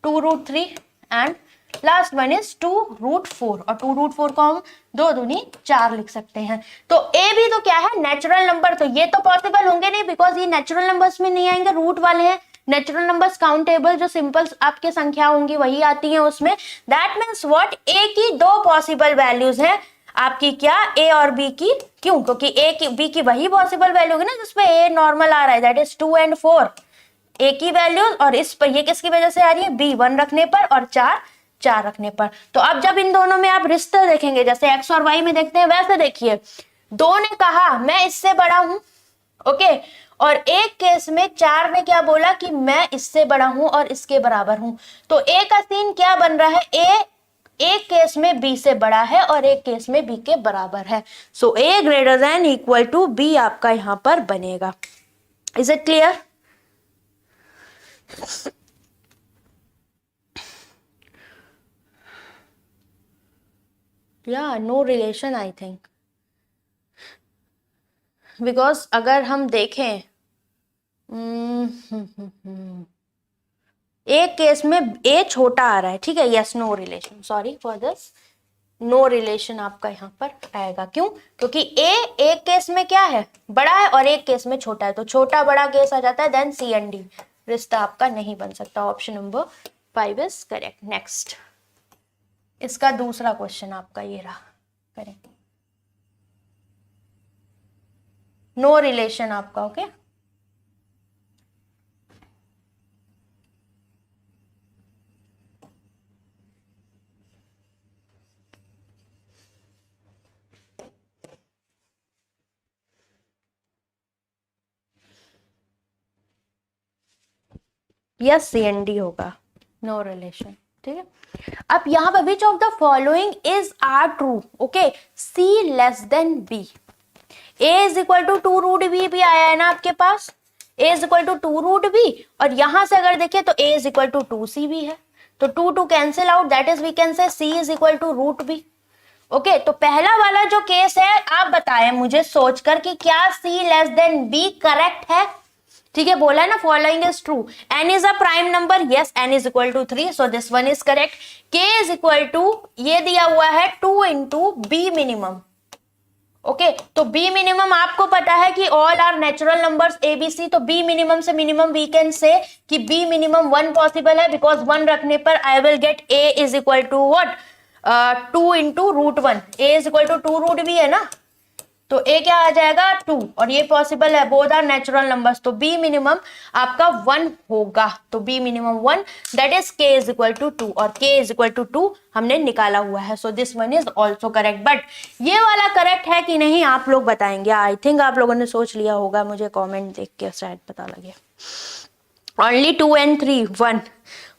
2√3 एंड लास्ट वन इज 2√4, और 2√4 को हम 2 दूनी 4 लिख सकते हैं। तो a भी तो क्या है नेचुरल नंबर, तो ये तो पॉसिबल होंगे नहीं बिकॉज ये नेचुरल नंबर्स में नहीं आएंगे, रूट वाले हैं। नेचुरल नंबर्स काउंटेबल जो सिंपल आपके संख्या होंगी वही आती हैं उसमें। दैट मीन्स व्हाट, a की 2 पॉसिबल वैल्यूज हैं आपकी, क्या a और b की, क्यों, क्योंकि a की b की वही पॉसिबल वैल्यू होगी ना जिसपे a नॉर्मल आ रहा है, दैट इज 2 एंड 4 a की वैल्यू, और इस पर ये किसकी वजह से आ रही है, b 1 रखने पर और 4 रखने पर। तो अब जब इन दोनों में आप रिश्ते देखेंगे जैसे x और y में देखते हैं वैसे देखिए, 2 ने कहा मैं इससे बड़ा हूं, ओके, और एक केस में 4 ने क्या बोला कि मैं इससे बड़ा हूं और इसके बराबर हूं। तो a का सीन क्या बन रहा है, a एक केस में b से बड़ा है और एक केस में b के बराबर है। सो a > b आपका यहां पर बनेगा। Is it clear? या no relation I think, because अगर हम देखें एक केस में a छोटा आ रहा है, ठीक है, yes no relation, sorry for this, no relation आपका यहाँ पर आएगा। क्यों? क्योंकि a एक केस में क्या है बड़ा है और एक केस में छोटा है, तो छोटा बड़ा केस आ जाता है, देन C एंड D रिश्ता आपका नहीं बन सकता। Option number 5 is correct. Next, इसका दूसरा क्वेश्चन आपका ये रहा, करेक्ट, नो रिलेशन आपका, okay. Yes C and D होगा, नो रिलेशन, ठीक है। अब यहां पर which of the following is are true, okay, C b, a = 2√b भी आया है ना आपके पास, a = 2√b, और यहां से अगर देखें तो a = 2c भी है, तो 2 cancel out, that is we can say c = √b, okay. तो पहला वाला जो केस है आप बताएं मुझे सोचकर कि क्या c b करेक्ट है, ठीक है, बोला है ना following is true, n is a prime number, yes n = 3, so this one is correct. k ये दिया हुआ है 2 × b मिनिमम, ओके, तो b मिनिमम आपको पता है कि all are natural numbers abc, तो b मिनिमम से मिनिमम वी कैन से कि b मिनिमम 1 पॉसिबल है, बिकॉज 1 रखने पर I will get a = what 2 × √1, a = 2√b है ना, तो a क्या आ जाएगा 2, और ये पॉसिबल है, बोथ आर नेचुरल नंबर्स, तो b मिनिमम आपका 1 होगा, तो b minimum 1, that is k = 2, और k = 2 हमने निकाला हुआ है, सो this one is also correct. But ये वाला करेक्ट है कि नहीं आप लोग बताएंगे, आई थिंक आप लोगों ने सोच लिया होगा, मुझे कॉमेंट देख के शायद पता लगे। Only 2 and 3 1,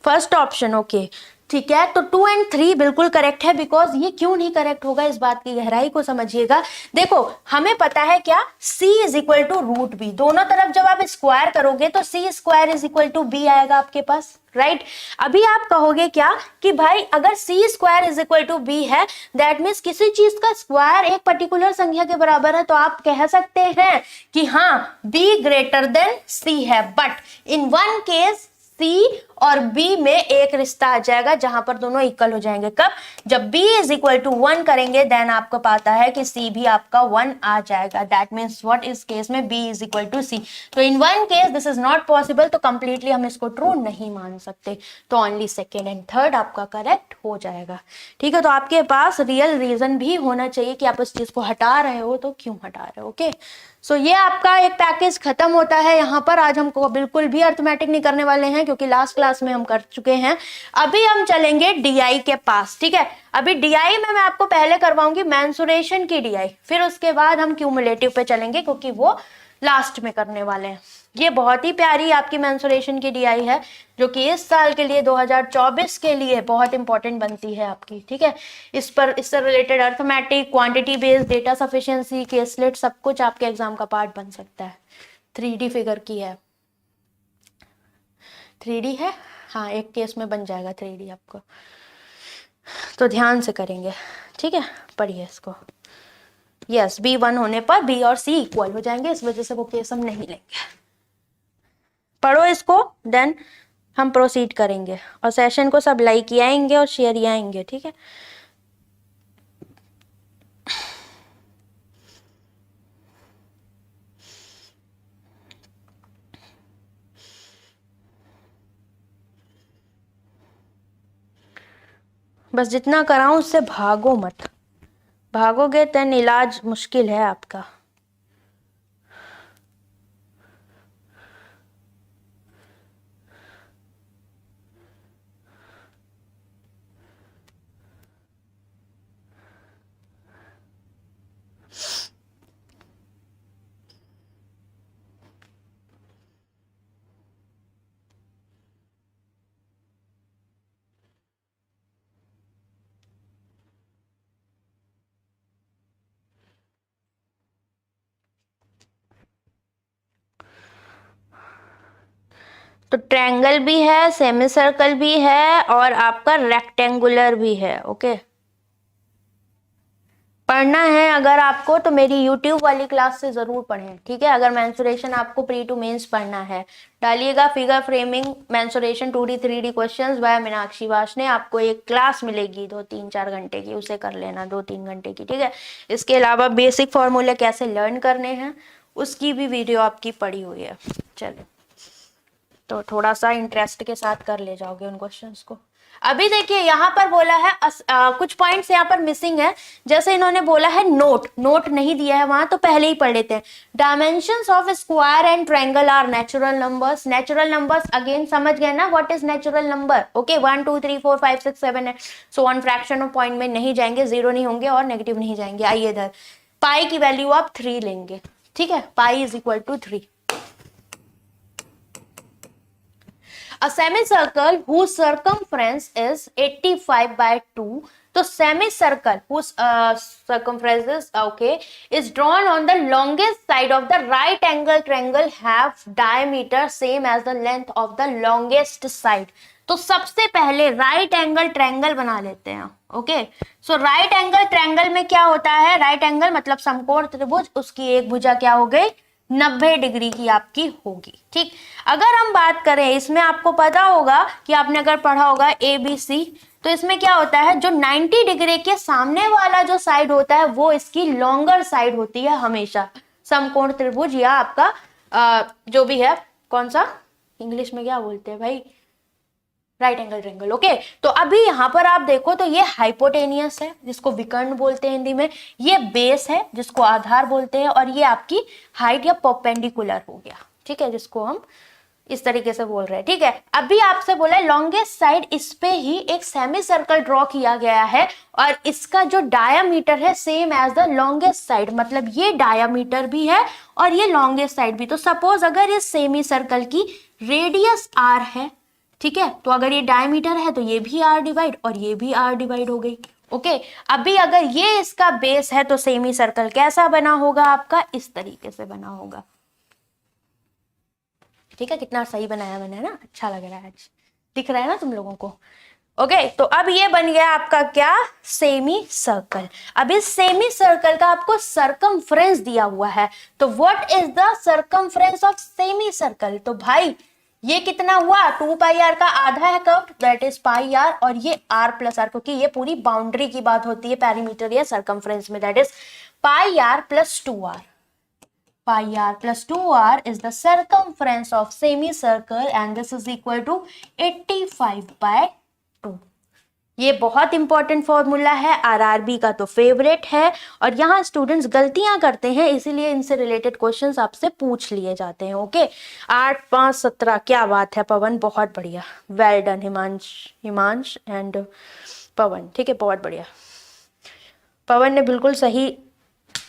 first option, okay, ठीक है, तो 2 और 3 बिल्कुल करेक्ट है। बिकॉज ये क्यों नहीं करेक्ट होगा, इस बात की गहराई को समझिएगा। देखो हमें पता है क्या, c is equal to root b, दोनों तरफ जब आप स्क्वायर करोगे तो c square is equal to b आएगा आपके पास, राइट। अभी आप कहोगे क्या कि भाई अगर c square is equal to b है, दैट मीन्स किसी चीज का स्क्वायर एक पर्टिकुलर संख्या के बराबर है, तो आप कह सकते हैं कि हाँ b ग्रेटर देन c है। But in one case C और B में एक रिश्ता आ जाएगा जहां पर दोनों इक्वल हो जाएंगे। कब? जब B इज इक्वल टू 1 करेंगे, देन आपको पता है कि C भी आपका 1 आ जाएगा। दैट मीन्स व्हाट, इस केस में B is equal to C। तो in one case this is not possible, तो कंप्लीटली हम इसको ट्रू नहीं मान सकते। तो ओनली सेकेंड एंड थर्ड आपका करेक्ट हो जाएगा। ठीक है, तो आपके पास रियल रीजन भी होना चाहिए कि आप उस चीज को हटा रहे हो तो क्यों हटा रहे हो। ओके, सो ये आपका एक पैकेज खत्म होता है यहाँ पर। आज हमको बिल्कुल भी अर्थमेटिक नहीं करने वाले हैं क्योंकि लास्ट क्लास में हम कर चुके हैं। अभी हम चलेंगे डीआई के पास। ठीक है, अभी डीआई में मैं आपको पहले करवाऊंगी मेंसुरेशन की डीआई, फिर उसके बाद हम क्यूमुलेटिव पे चलेंगे क्योंकि वो लास्ट में करने वाले हैं। ये बहुत ही प्यारी आपकी मेंसुरेशन की डीआई है जो कि इस साल के लिए 2024 के लिए बहुत इंपॉर्टेंट बनती है आपकी। ठीक है, इस पर इससे related arithmetic, quantity based, data sufficiency, caselet सब कुछ आपके एग्जाम का पार्ट बन सकता है। 3D फिगर की है, 3D है, हाँ एक केस में बन जाएगा 3D आपको, तो ध्यान से करेंगे। ठीक है, पढ़िए इसको। यस, B1 होने पर B और C इक्वल हो जाएंगे, इस वजह से वो केस हम नहीं लेंगे। पढ़ो इसको, देन हम प्रोसीड करेंगे। और सेशन को सब लाइक आएंगे और शेयर आएंगे। ठीक है, बस जितना कराऊं उससे भागो मत, भागोगे तो इलाज मुश्किल है आपका। तो ट्रायंगल भी है, सेमी सर्कल भी है और आपका रेक्टेंगुलर भी है। ओके, पढ़ना है अगर आपको तो मेरी YouTube वाली क्लास से जरूर पढ़ें। ठीक है, अगर मेंसुरेशन आपको प्री टू मेंस पढ़ना है, डालिएगा figure framing mensuration 2D 3D questions bye Meenakshi Washne. आपको एक क्लास मिलेगी 2-3-4 घंटे की, उसे कर लेना 2-3 घंटे की। ठीक है, इसके अलावा बेसिक फॉर्मूले कैसे लर्न करने हैं उसकी भी वीडियो आपकी पड़ी हुई है। चलो, तो थोड़ा सा इंटरेस्ट के साथ कर ले जाओगे उन क्वेश्चंस को। अभी देखिए यहाँ पर बोला है कुछ पॉइंट्स यहाँ पर मिसिंग है। जैसे इन्होंने बोला है नोट नहीं दिया है वहां, तो पहले ही पढ़ लेते हैं। Dimensions of square and triangle are natural numbers. Natural numbers again समझ गए ना what is natural number. Okay, 1 2 3 4 5 6 7 so on fraction of point में नहीं जाएंगे, जीरो नहीं होंगे और नेगेटिव नहीं जाएंगे। आइए इधर, पाई की वैल्यू आप 3 लेंगे। ठीक है, pi is equal to 3। A semicircle whose circumference is 85/2. So semicircle whose circumference is is drawn on the longest side of the right angle triangle have diameter same as the length of the longest side. तो सबसे पहले right angle triangle बना लेते हैं। Okay, सो right angle triangle में क्या होता है, राइट एंगल मतलब समकोण त्रिभुज, उसकी एक भुजा क्या हो गई, 90 डिग्री की आपकी होगी। ठीक, अगर हम बात करें इसमें आपको पता होगा कि आपने अगर पढ़ा होगा ABC, तो इसमें क्या होता है, जो 90 डिग्री के सामने वाला जो साइड होता है वो इसकी लॉन्गर साइड होती है हमेशा। समकोण त्रिभुज या आपका जो भी है, कौन सा इंग्लिश में क्या बोलते हैं भाई, राइट एंगल ट्रायंगल। ओके, तो अभी यहाँ पर आप देखो तो ये हाइपोटेनियस है जिसको विकर्ण बोलते हैं हिंदी में, ये बेस है जिसको आधार बोलते हैं, और ये आपकी हाइट या परपेंडिकुलर हो गया। ठीक है, जिसको हम इस तरीके से बोल रहे हैं। ठीक है, अभी आपसे बोला लॉन्गेस्ट साइड, इस पे ही एक सेमी सर्कल ड्रॉ किया गया है और इसका जो डायामीटर है same as the longest side, मतलब ये डायामीटर भी है और ये लॉन्गेस्ट साइड भी। तो सपोज अगर इस सेमी सर्कल की रेडियस r है, ठीक है, तो अगर ये डायमीटर है तो ये भी r डिवाइड और ये भी r डिवाइड हो गई। ओके, अभी अगर ये इसका बेस है तो सेमी सर्कल कैसा बना होगा आपका, इस तरीके से बना होगा। ठीक है, कितना सही बनाया मैंने ना, अच्छा लग रहा है आज, दिख रहा है ना तुम लोगों को। ओके, तो अब ये बन गया आपका क्या, सेमी सर्कल। अब इस सेमी सर्कल का आपको सरकमफ्रेंस दिया हुआ है, तो what is the circumference of semi circle, तो भाई ये कितना हुआ, 2πr का आधा है कर्व, दैट इज πr, और ये r प्लस r, क्योंकि ये पूरी बाउंड्री की बात होती है पेरीमीटर या सरकमफ्रेंस में, that is πr plus 2r। πr plus 2r is the circumference of semicircle and this is equal to 85/2। ये बहुत इंपॉर्टेंट फॉर्मूला है, आरआरबी का तो फेवरेट है, और यहाँ स्टूडेंट्स गलतियां करते हैं, इसीलिए इनसे रिलेटेड क्वेश्चंस आपसे पूछ लिए जाते हैं। ओके, 8 5 17, क्या बात है पवन, बहुत बढ़िया, वेल डन हिमांश एंड पवन, ठीक है, बहुत बढ़िया। पवन ने बिल्कुल सही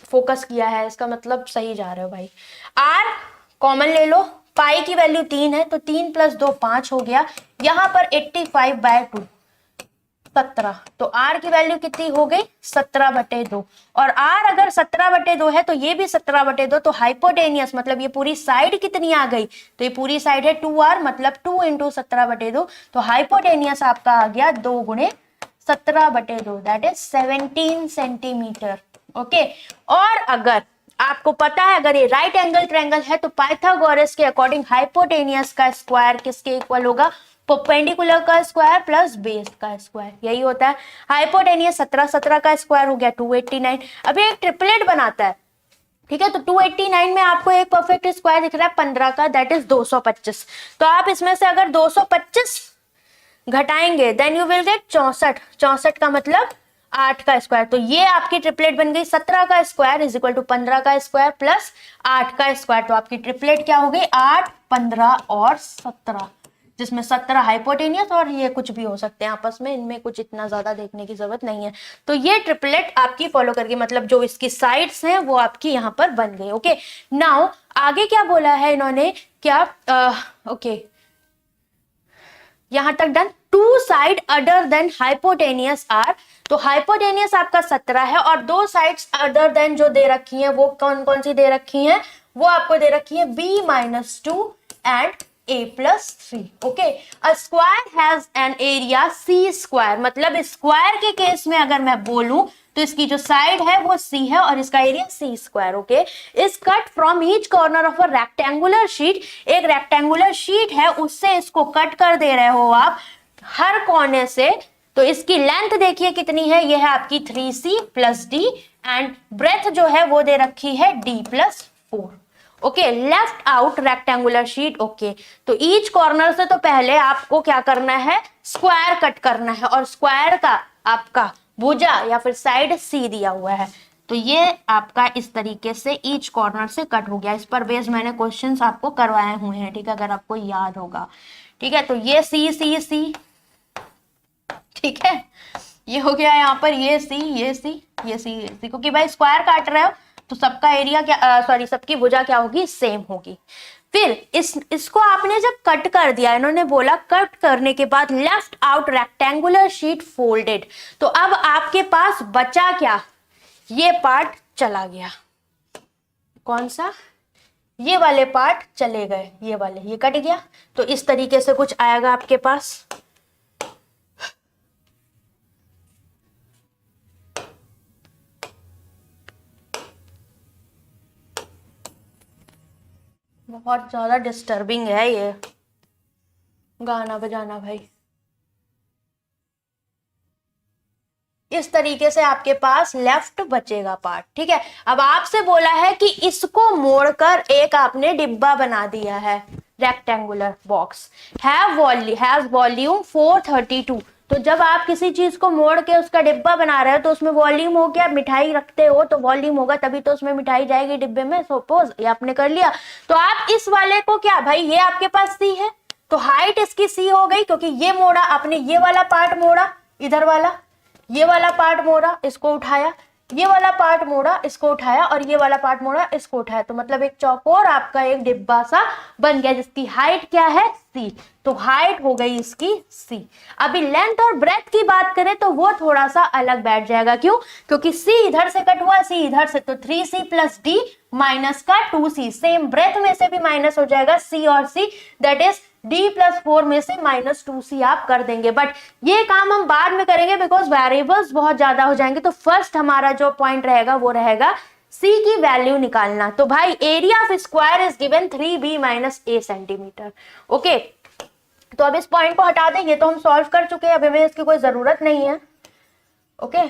फोकस किया है, इसका मतलब सही जा रहे हो भाई। r कॉमन ले लो, पाई की वैल्यू 3 है तो 3 + 2 5 हो गया, यहाँ पर 85/2 17, तो r की वैल्यू कितनी हो गई, 17/2, और r अगर 17/2 है तो ये भी 17/2, तो हाइपोटेनियस मतलब ये पूरी साइड कितनी आ गई, तो ये पूरी साइड है 2r, मतलब 2 × 17/2, तो हाइपोटेनियस आपका आ गया 2 × 17/2, दैट इज 17 सेंटीमीटर। ओके, और अगर आपको पता है अगर ये राइट एंगल ट्रायंगल है तो पाइथागोरस के अकॉर्डिंग हाइपोटेनियस का स्क्वायर किसके इक्वल होगा, परपेंडिकुलर का स्क्वायर प्लस बेस का स्क्वायर, यही होता है। हाइपोटेनियस 17 का स्क्वायर हो गया 289। अब एक ट्रिपलेट बनाता है, ठीक है, तो 289 में आपको एक परफेक्ट स्क्वायर दिख रहा है 15 का, दैट इज 225, तो आप इसमें से अगर 225 घटाएंगे देन यू विल गेट 64, 64 का मतलब 8 का स्क्वायर, तो ये आपकी ट्रिपलेट बन गई 17 का स्क्वायर इज इक्वल टू 15 का स्क्वायर प्लस 8 का स्क्वायर, तो आपकी ट्रिपलेट क्या हो गई 8 15 और 17, जिसमें 17 हाइपोटेनियस और ये कुछ भी हो सकते हैं आपस में, इनमें कुछ इतना ज्यादा देखने की जरूरत नहीं है। तो ये ट्रिपलेट आपकी फॉलो करके, मतलब जो इसकी साइड्स हैं वो आपकी यहाँ पर बन गई। ओके, नाउ आगे क्या बोला है इन्होंने, क्या ओके यहां तक done. Two side other than hypotenuse are, तो हाइपोटेनियस आपका 17 है, और दो साइड्स अदर देन जो दे रखी हैं वो कौन कौन सी दे रखी हैं, वो आपको दे रखी है b-2 and a+3। Okay, a square has an area c square, मतलब स्क्वायर के केस में अगर मैं बोलूं तो इसकी जो साइड है वो c है और इसका area c square. Okay, is cut from each corner of a rectangular sheet, एक रेक्टेंगुलर शीट है उससे इसको कट कर दे रहे हो आप हर कोने से, तो इसकी लेंथ देखिए कितनी है, ये है आपकी 3c + d एंड ब्रेथ जो है वो दे रखी है d+4। Okay, left out rectangular sheet. Okay, तो ईच कॉर्नर से तो पहले आपको क्या करना है, स्क्वायर कट करना है, और स्क्वायर का आपका भुजा या फिर साइड सी दिया हुआ है, तो ये आपका इस तरीके से ईच कॉर्नर से कट हो गया। इस पर बेस मैंने क्वेश्चंस आपको करवाए हुए हैं, ठीक है, अगर आपको याद होगा। ठीक है, तो ये सी सी सी, ठीक है, ये हो गया यहाँ पर ये सी ये सी ये सी ये सी, क्योंकि भाई स्क्वायर काट रहे हो तो सबका एरिया क्या सॉरी सबकी भुजा क्या होगी, सेम होगी। फिर इसको आपने जब कट कर दिया, इन्होंने बोला कट करने के बाद left out rectangular sheet folded, तो अब आपके पास बचा क्या, ये पार्ट चला गया, कौन सा, ये वाले पार्ट चले गए, ये वाले, ये कट गया, तो इस तरीके से कुछ आएगा आपके पास। बहुत ज्यादा डिस्टर्बिंग है ये गाना बजाना भाई। इस तरीके से आपके पास लेफ्ट बचेगा पार्ट, ठीक है। अब आपसे बोला है कि इसको मोड़कर एक आपने डिब्बा बना दिया है, रेक्टेंगुलर बॉक्स हैज वॉल्यूम 432, तो जब आप किसी चीज को मोड़ के उसका डिब्बा बना रहे हो तो उसमें वॉल्यूम हो गया, मिठाई रखते हो तो वॉल्यूम होगा, तभी तो उसमें मिठाई जाएगी डिब्बे में, सपोज ये आपने कर लिया। तो आप इस वाले को क्या भाई, ये आपके पास सी है तो हाइट इसकी सी हो गई, क्योंकि ये मोड़ा आपने, ये वाला पार्ट मोड़ा, इधर वाला ये वाला पार्ट मोड़ा, इसको उठाया, ये वाला पार्ट मोड़ा, इसको उठाया, और ये वाला पार्ट मोड़ा, इसको उठाया, तो मतलब एक चौकोर आपका एक डिब्बा सा बन गया जिसकी हाइट क्या है c। तो हाइट हो गई इसकी c। अभी लेंथ और ब्रेथ की बात करें तो वो थोड़ा सा अलग बैठ जाएगा। क्यों? क्योंकि c इधर से कट हुआ, c इधर से, तो 3c प्लस d माइनस का 2c, सेम ब्रेथ में से भी माइनस हो जाएगा c और c, that is d plus 4 में से माइनस 2c आप कर देंगे। बट ये काम हम बाद में करेंगे बिकॉज वेरिएबल्स बहुत ज्यादा हो जाएंगे। तो फर्स्ट हमारा जो पॉइंट रहेगा वो रहेगा c की वैल्यू निकालना। तो भाई area of square is given 3b minus a centimetre. Okay, तो अब इस पॉइंट को हटा दें, ये तो हम सॉल्व कर चुके हैं, अभी हमें इसकी कोई जरूरत नहीं है। ओके,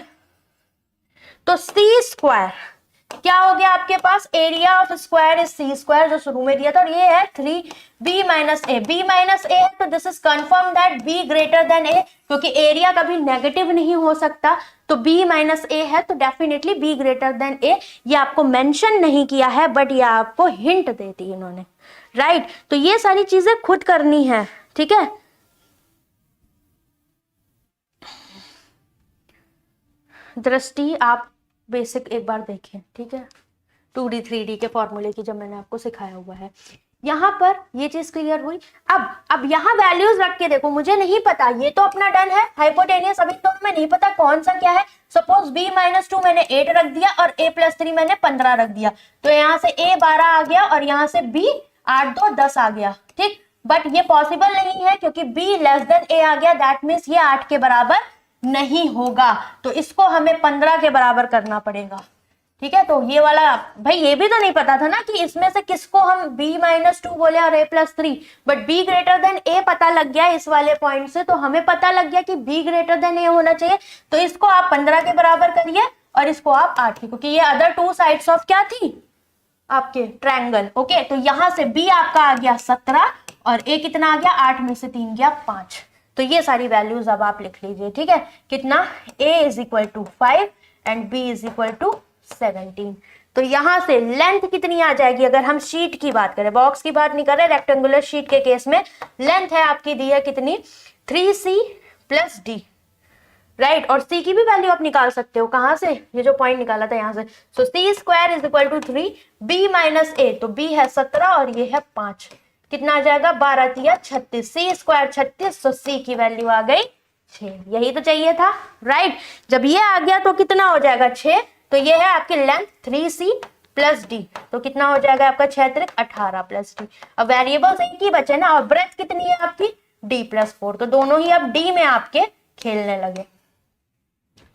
तो c स्क्वायर क्या हो गया आपके पास, area of square is c square जो शुरू में दिया था, और ये है 3b minus a. b minus a है तो this is confirm that b greater than a, क्योंकि एरिया कभी नेगेटिव नहीं हो सकता। तो b माइनस ए है तो definitely b greater than a। ये आपको मेंशन नहीं किया है बट ये आपको हिंट दे दी इन्होंने, राइट। तो ये सारी चीजें खुद करनी है, ठीक है। दृष्टि आप बेसिक एक बार देखें, ठीक है, 2D 3D के फॉर्मूले की जब मैंने आपको सिखाया हुआ है। यहां पर ये चीज क्लियर हुई। अब यहाँ वैल्यूज रख के देखो, मुझे नहीं पता, ये तो अपना डन है हाइपोटेनियस, अभी तो हमें नहीं पता कौन सा क्या है। सपोज b माइनस 2 मैंने 8 रख दिया और a प्लस 3 मैंने 15 रख दिया, तो यहाँ से a 12 आ गया और यहाँ से b 8 2 10 आ गया, ठीक। बट ये पॉसिबल नहीं है क्योंकि b लेस देन a आ गया, दैट मीन्स ये 8 के बराबर नहीं होगा, तो इसको हमें 15 के बराबर करना पड़ेगा, ठीक है। तो ये वाला भाई ये भी तो नहीं पता था ना कि इसमें से किसको हम b माइनस 2 बोले और a plus 3, but b greater than a पता लग गया इस वाले पॉइंट से, तो हमें पता लग गया कि b ग्रेटर देन a होना चाहिए। तो इसको आप 15 के बराबर करिए और इसको आप 8 के, क्योंकि ये अदर टू साइड्स ऑफ क्या थी आपके ट्रायंगल। ओके, तो यहां से b आपका आ गया 17 और a कितना आ गया, 8 में से 3 गया 5। तो ये सारी वैल्यूज अब आप लिख लीजिए, ठीक है। कितना, a is equal to 5 and b is equal to 17। तो यहां से लेंथ कितनी आ जाएगी, अगर हम शीट की बात करें, बॉक्स की बात नहीं कर रहे, रेक्टेंगुलर शीट के केस में लेंथ है आपकी दी है कितनी, 3c प्लस d, राइट। और c की भी वैल्यू आप निकाल सकते हो, कहां से, ये जो पॉइंट निकाला था यहां से। So c square is equal to 3 b minus a, तो b है 17 और ये है 5, कितना आ जाएगा 12 तिया 36, c स्क्वायर 36, तो c की वैल्यू आ गई 6। यही तो चाहिए था, राइट। जब ये आ गया तो कितना हो जाएगा 6, तो ये है आपकी लेंथ 3c प्लस d, तो कितना हो जाएगा आपका 6 त्रिक 18 प्लस d। अब वेरिएबल्स एक ही बचे ना, और ब्रेथ कितनी है आपकी d प्लस 4, तो दोनों ही अब d में आपके खेलने लगे,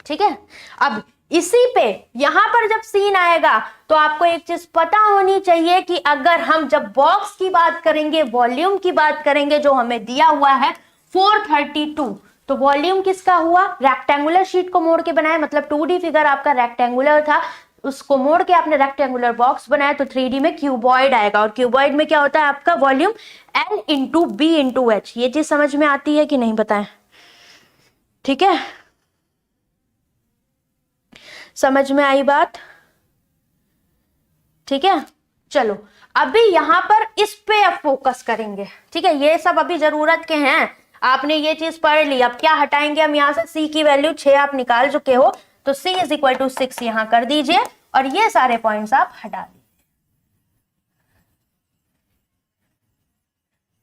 ठीक है। अब इसी पे यहां पर जब सीन आएगा तो आपको एक चीज पता होनी चाहिए कि अगर हम जब बॉक्स की बात करेंगे, वॉल्यूम की बात करेंगे, जो हमें दिया हुआ है 432, तो वॉल्यूम किसका हुआ, रेक्टेंगुलर शीट को मोड़ के बनाया, मतलब 2D फिगर आपका रेक्टेंगुलर था, उसको मोड़ के आपने रेक्टेंगुलर बॉक्स बनाया, तो 3D में क्यूबॉइड आएगा। और क्यूबॉइड में क्या होता है आपका volume L into b into h. ये चीज समझ में आती है कि नहीं बताएं, ठीक है, समझ में आई बात, ठीक है। चलो अभी यहां पर इस पे अब फोकस करेंगे, ठीक है। ये सब अभी जरूरत के हैं, आपने ये चीज पढ़ ली। अब क्या हटाएंगे हम यहां से, c की वैल्यू 6 आप निकाल चुके हो, तो c इज इक्वल टू 6 यहां कर दीजिए और ये सारे पॉइंट्स आप हटा दीजिए।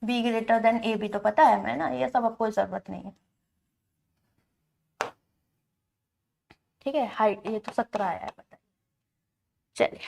b ग्रेटर देन a भी तो पता है हमें ना, ये सब अब कोई जरूरत नहीं है, ठीक है। हाइट ये तो 17 आया है, बताइए। चलिए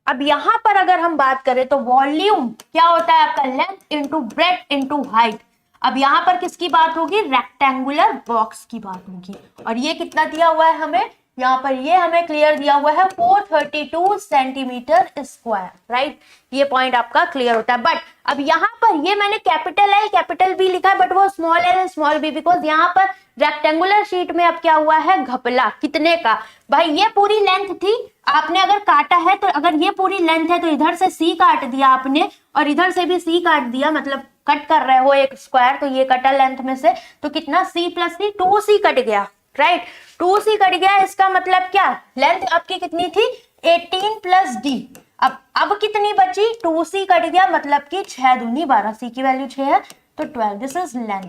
अब यहां पर अगर हम बात करें तो वॉल्यूम क्या होता है आपका, length into breadth into height. अब यहां पर किसकी बात होगी, रेक्टेंगुलर बॉक्स की बात होगी। और ये कितना दिया हुआ है हमें, यहाँ पर ये हमें क्लियर दिया हुआ है 432 सेंटीमीटर स्क्वायर, राइट। ये पॉइंट आपका क्लियर होता है। बट अब यहाँ पर ये मैंने कैपिटल L कैपिटल B लिखा है, बट वो small l small b, because यहाँ पर रेक्टेंगुलर शीट में अब क्या हुआ है, घपला कितने का, भाई ये पूरी लेंथ थी, आपने अगर काटा है तो अगर ये पूरी लेंथ है तो इधर से c काट दिया आपने और इधर से भी c काट दिया, मतलब कट कर रहे हो एक स्क्वायर, तो ये कटा लेंथ में से, तो कितना c plus c 2c cut गया, राइट। 2c कट गया, इसका मतलब क्या, लेंथ आपकी कितनी थी 18 प्लस d। अब कितनी बची, 2c कट गया, मतलब कि 6 दूनी 12, c की वैल्यू 6 है तो 12, दिस इज लेंथ,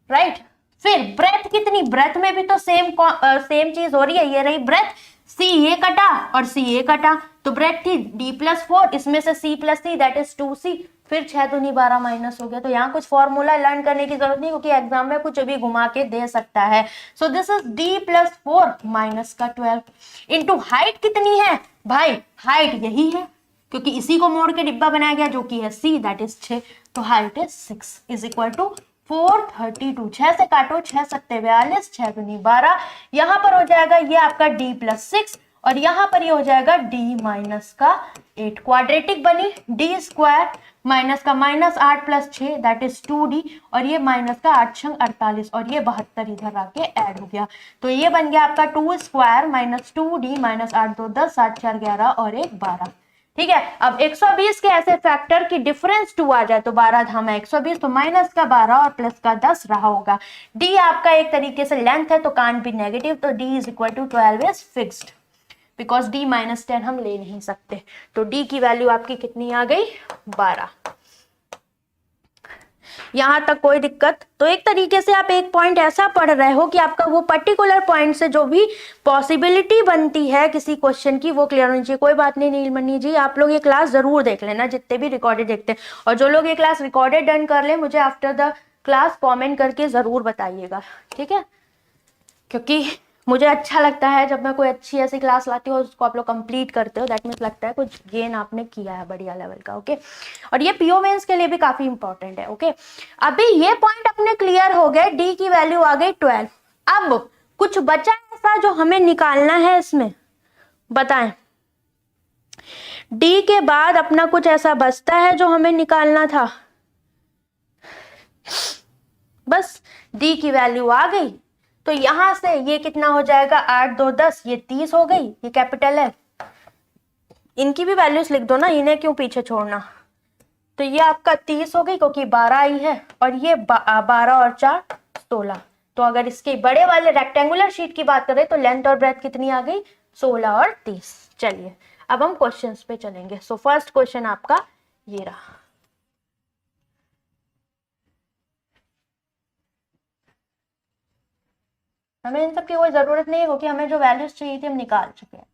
राइट। फिर ब्रेथ कितनी, ब्रेथ में भी तो सेम चीज हो रही है, ये रही ब्रेथ, सी ये कटा और सी ये कटा, तो ब्रेथ थी D+4, इसमें से C+3 दैट इज 2C, फिर 6 दूनी 12 माइनस हो गया। तो यहाँ कुछ फॉर्मूला लर्न करने की जरूरत नहीं, क्योंकि एग्जाम में कुछ भी घुमा के दे सकता है। सो दिस इज D+4 माइनस का 12 इंटू हाइट कितनी है भाई, हाइट यही है, क्योंकि इसी को मोड़ के डिब्बा बनाया गया जो कि है C दैट इज 6, तो height is 6 is equal to 432। 6 से काटो, 6 सत्ते 42, 6 दूनी 12, यहां पर हो जाएगा ये आपका D+6 और यहां पर ये हो जाएगा D माइनस का 8। क्वाड्रेटिक बनी, D² माइनस का -8 + 6 दैट इज 2D, और ये माइनस का 8 छंग 48 और ये 72 इधर आके ऐड हो गया, तो ये बन गया आपका 2² - 2D - 8 2 10 7 4 11 और 1 12। ठीक है, अब 120 के ऐसे फैक्टर की डिफरेंस 2 आ जाए तो 12 धामा 120, तो माइनस का 12 और प्लस का 10 रहा होगा। डी आपका एक तरीके से लेंथ है तो कांट बी नेगेटिव, तो d is equal to 12 is fixed, because d -10 हम ले नहीं सकते, तो डी की वैल्यू आपकी कितनी आ गई 12। यहां तक कोई दिक्कत? तो एक तरीके से आप एक पॉइंट ऐसा पढ़ रहे हो कि आपका वो पर्टिकुलर पॉइंट से जो भी पॉसिबिलिटी बनती है किसी क्वेश्चन की वो क्लियर होनी चाहिए। कोई बात नहीं नीलमणि जी, आप लोग ये क्लास जरूर देख लेना, जितने भी रिकॉर्डेड देखते हैं, और जो लोग ये क्लास रिकॉर्डेड डन कर ले मुझे आफ्टर द क्लास कॉमेंट करके जरूर बताइएगा, ठीक है? क्योंकि मुझे अच्छा लगता है जब मैं कोई अच्छी ऐसी क्लास लाती हूँ उसको आप लोग कंप्लीट करते हो, दैट मीन्स लगता है कुछ गेन आपने किया है बढ़िया लेवल का। ओके, और ये पीओ मेंस के लिए भी काफी इंपॉर्टेंट है। ओके, अभी ये पॉइंट अपने क्लियर हो गए, डी की वैल्यू आ गई 12। अब कुछ बचा ऐसा जो हमें निकालना है इसमें, बताएं। डी के बाद अपना कुछ ऐसा बचता है जो हमें निकालना था, बस डी की वैल्यू आ गई, तो यहां से ये कितना हो जाएगा 8 2 10, ये 30 हो गई, ये कैपिटल है, इनकी भी वैल्यूज लिख दो ना, इन्हें क्यों पीछे छोड़ना। तो ये आपका 30 हो गई क्योंकि 12 आई है, और ये 12 और 4 16। तो अगर इसके बड़े वाले रेक्टेंगुलर शीट की बात करें तो लेंथ और ब्रेथ कितनी आ गई 16 और 30। चलिए अब हम क्वेश्चंस पे चलेंगे। सो फर्स्ट क्वेश्चन आपका ये रहा। हमें इन सब की कोई जरूरत नहीं है क्योंकि हमें जो वैल्यूज चाहिए थी हम निकाल चुके हैं।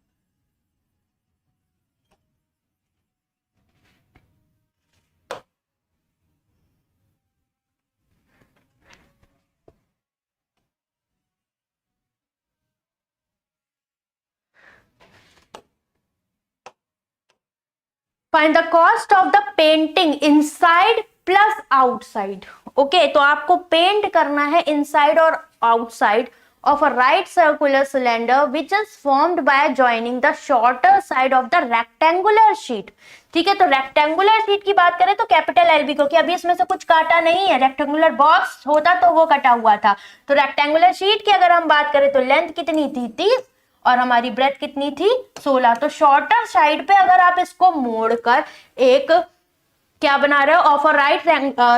Find the cost of the painting inside plus outside. Okay, तो आपको पेंट करना है इनसाइड और outside of a right circular cylinder which is formed by joining the shorter side of the rectangular sheet. ठीक है, तो रेक्टेंगुलर शीट की बात करें तो कैपिटल एलबी, क्योंकि अभी इसमें से कुछ काटा नहीं है, रेक्टेंगुलर बॉक्स होता तो वो कटा हुआ था। तो रेक्टेंगुलर शीट की अगर हम बात करें तो लेंथ कितनी थी 30 और हमारी ब्रेथ कितनी थी 16। तो शॉर्टर साइड पे अगर आप इसको मोड़कर एक क्या बना रहे हो, of a right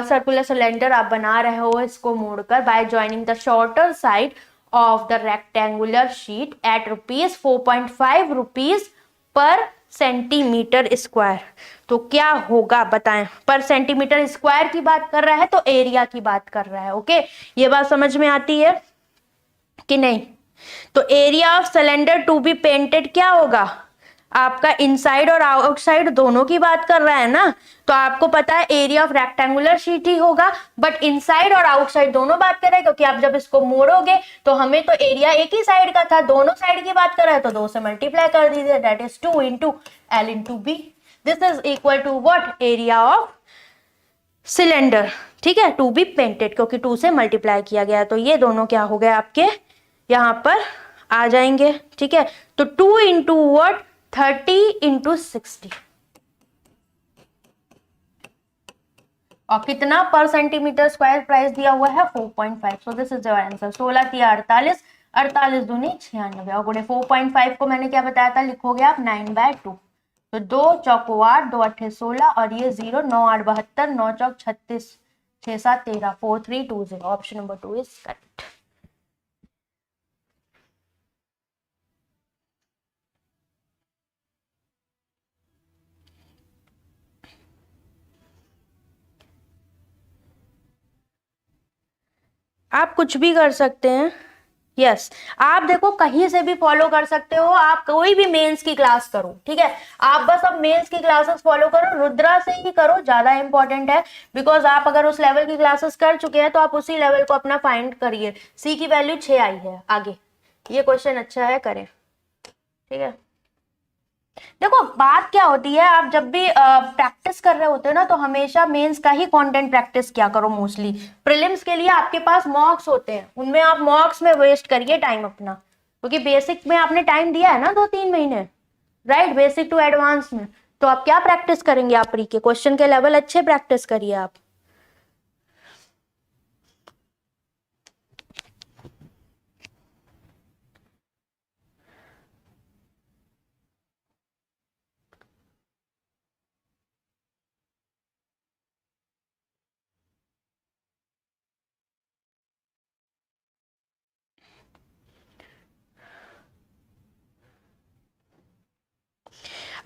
circular cylinder आप बना रहे हो इसको मोड़कर bye joining the shorter side of the rectangular sheet at ₹4.5 पर सेंटीमीटर स्क्वायर। तो क्या होगा बताएं, पर सेंटीमीटर स्क्वायर की बात कर रहा है तो एरिया की बात कर रहा है। ओके, ये बात समझ में आती है कि नहीं? तो area of cylinder to be painted क्या होगा आपका, इनसाइड और आउटसाइड दोनों की बात कर रहा है ना, तो आपको पता है एरिया ऑफ रेक्टेंगुलर शीट ही होगा, बट इनसाइड और आउटसाइड दोनों बात कर रहे हैं क्योंकि आप जब इसको मोड़ोगे तो हमें तो एरिया एक ही साइड का था, दोनों साइड की बात कर रहा है तो 2 से मल्टीप्लाई कर दीजिए, that is 2 × L × B। This is equal to what, area of cylinder. ठीक है, टू बी पेंटेड, क्योंकि 2 से मल्टीप्लाई किया गया, तो ये दोनों क्या हो गए आपके यहां पर आ जाएंगे। ठीक है, तो 2 × व्हाट 30 × 60, और कितना पर सेंटीमीटर स्क्वायर प्राइस दिया हुआ है 4.5। सो दिस इज योर आंसर। 16 × 48, 48 दूनी 96, और गुणे 4.5 को मैंने क्या बताया था, लिखोगे आप 9/2। तो 2 चौको 8, 2 8 16, और ये 0 9 8 72, 9 चौक 36, 6 7 13, 4320। Option number 2 is correct. आप कुछ भी कर सकते हैं, यस आप देखो कहीं से भी फॉलो कर सकते हो, आप कोई भी मेंस की क्लास करो, ठीक है, आप बस अब मेंस की क्लासेस फॉलो करो, रुद्रा से ही करो, ज्यादा इंपॉर्टेंट है, बिकॉज आप अगर उस लेवल की क्लासेस कर चुके हैं तो आप उसी लेवल को अपना फाइंड करिए। सी की वैल्यू 6 आई है, आगे ये क्वेश्चन अच्छा है, करें, ठीक है। देखो बात क्या होती है, आप जब भी प्रैक्टिस कर रहे होते हो ना तो हमेशा मेंस का ही कंटेंट प्रैक्टिस किया करो। मोस्टली प्रीलिम्स के लिए आपके पास मॉक्स होते हैं, उनमें आप मॉक्स में वेस्ट करिए टाइम अपना, क्योंकि बेसिक में आपने टाइम दिया है ना 2-3 महीने, राइट, बेसिक टू एडवांस में, तो आप क्या प्रैक्टिस करेंगे, आप प्री के क्वेश्चन के लेवल अच्छे प्रैक्टिस करिए आप।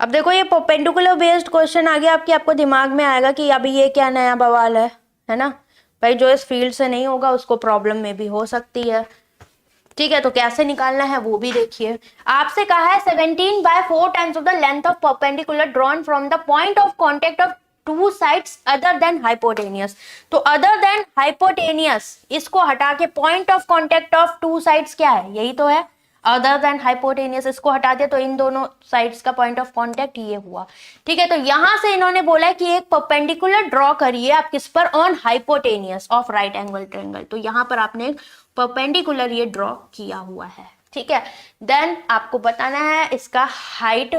अब देखो ये परपेंडिकुलर बेस्ड क्वेश्चन आ गया आपके, आपको दिमाग में आएगा कि अभी ये क्या नया बवाल है ना भाई, जो इस फील्ड से नहीं होगा उसको प्रॉब्लम में भी हो सकती है, ठीक है। तो कैसे निकालना है वो भी देखिए, आपसे कहा है 17/4 times of the length of perpendicular drawn from the point of contact of two sides other than hypotenuse. तो अदर देन हाइपोटेनियस इसको हटा के point of contact of two sides क्या है, यही तो है, अदर देन हाइपोटेनियस इसको हटा दिया तो इन दोनों साइड्स का पॉइंट ऑफ कांटेक्ट ये हुआ, ठीक है। तो यहां से इन्होंने बोला है कि एक परपेंडिकुलर ड्रॉ करिए आप किस पर, on hypotenuse of right angle triangle, तो यहां पर आपने एक परपेंडिकुलर ये ड्रॉ किया हुआ है, ठीक है। देन आपको बताना है इसका हाइट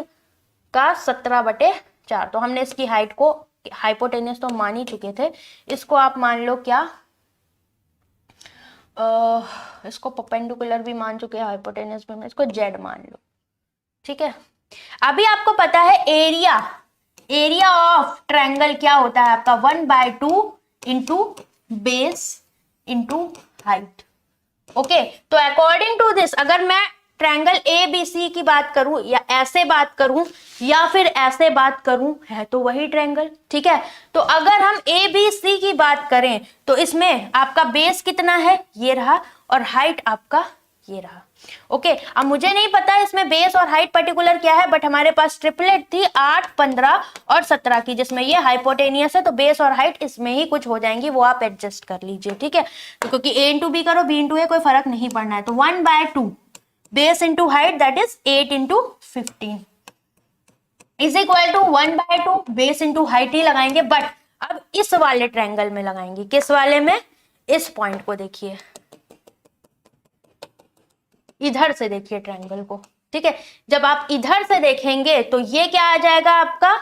का 17/4, तो हमने इसकी हाइट को, हाइपोटेनियस तो मान ही चुके थे, इसको आप मान लो क्या, इसको परपेंडिकुलर भी मान चुके हैं, हाइपोटेनस भी, इसको जेड मान लो, ठीक है। अभी आपको पता है एरिया, एरिया ऑफ ट्रायंगल क्या होता है आपका, 1/2 into base into height, okay. तो अकॉर्डिंग टू दिस अगर मैं ट्रायंगल ए बी सी की बात करूं या ऐसे बात करूं या फिर ऐसे बात करूं, है तो वही ट्रायंगल, ठीक है। तो अगर हम ए बी सी की बात करें तो इसमें आपका बेस कितना है, ये रहा, और हाइट आपका ये रहा, ओके। अब मुझे नहीं पता इसमें बेस और हाइट पर्टिकुलर क्या है, बट हमारे पास ट्रिपलेट थी 8, 15 और 17 की, जिसमें ये हाइपोटेनियस है, तो बेस और हाइट इसमें ही कुछ हो जाएंगी, वो आप एडजस्ट कर लीजिए, ठीक है। तो क्योंकि a इंटू बी करो, b इंटू ए, कोई फर्क नहीं पड़ना है, तो 1/2 base into height that is 8 into 15 is equal to 1/2 base into height ही लगाएंगे, बट अब इस वाले ट्रायंगल में लगाएंगे, किस वाले में, इस पॉइंट को देखिए, इधर से देखिए ट्रायंगल को, ठीक है। जब आप इधर से देखेंगे तो ये क्या आ जाएगा आपका,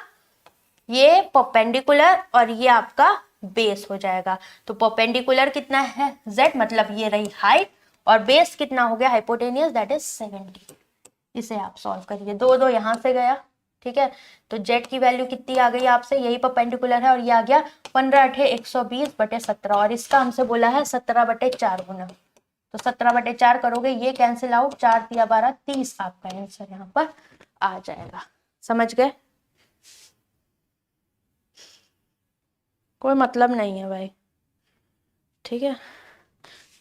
ये परपेंडिकुलर और ये आपका बेस हो जाएगा। तो परपेंडिकुलर कितना है z, मतलब ये रही हाइट, और बेस कितना हो गया हाइपोटेनियस, दैट इज 70। इसे आप सॉल्व करिए, 2 यहां से गया, ठीक है। तो z की वैल्यू कितनी आ गई आपसे, यही परपेंडिकुलर है, और ये आ गया 15/120/17, और इसका हमसे बोला है 17/4 गुना, तो 17/4 करोगे, ये कैंसिल आउट, 4 × 12 30 आपका आंसर यहाँ पर आ जाएगा, समझ गए। कोई मतलब नहीं है भाई, ठीक है,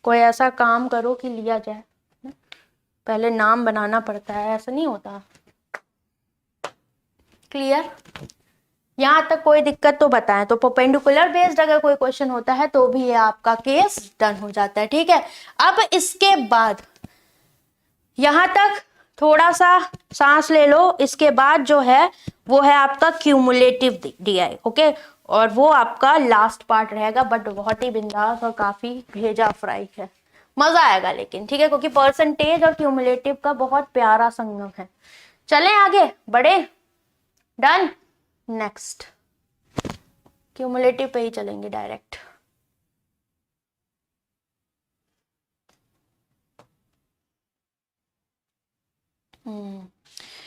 कोई ऐसा काम करो कि लिया जाए, पहले नाम बनाना पड़ता है, ऐसा नहीं होता, क्लियर। यहां तक कोई दिक्कत तो बताएं, तो परपेंडिकुलर बेस्ड अगर कोई क्वेश्चन होता है तो भी ये आपका केस डन हो जाता है, ठीक है। अब इसके बाद यहां तक थोड़ा सा सांस ले लो, इसके बाद जो है वो है आपका क्यूमुलेटिव डीआई, ओके, और वो आपका लास्ट पार्ट रहेगा, बट बहुत ही बिंदास और काफी भेजा फ्राई है, मजा आएगा लेकिन, ठीक है, क्योंकि परसेंटेज और क्यूमुलेटिव का बहुत प्यारा संगम है। चलें आगे बढ़े, डन, नेक्स्ट क्यूमुलेटिव पे ही चलेंगे डायरेक्ट।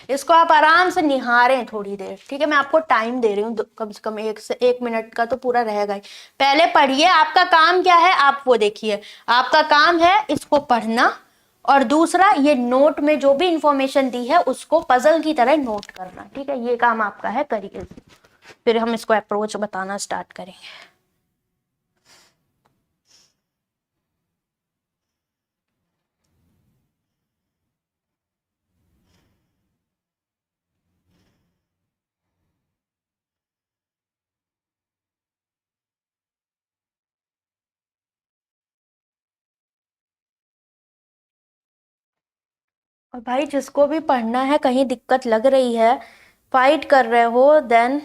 इसको आप आराम से निहारें थोड़ी देर, ठीक है, मैं आपको टाइम दे रही हूँ, कम से कम 1 से 1 मिनट का तो पूरा रहेगा ही। पहले पढ़िए, आपका काम क्या है आप वो देखिए, आपका काम है इसको पढ़ना, और दूसरा ये नोट में जो भी इंफॉर्मेशन दी है उसको पजल की तरह नोट करना, ठीक है, ये काम आपका है, करिए, फिर हम इसको अप्रोच बताना स्टार्ट करेंगे। और भाई जिसको भी पढ़ना है, कहीं दिक्कत लग रही है, फाइट कर रहे हो, देन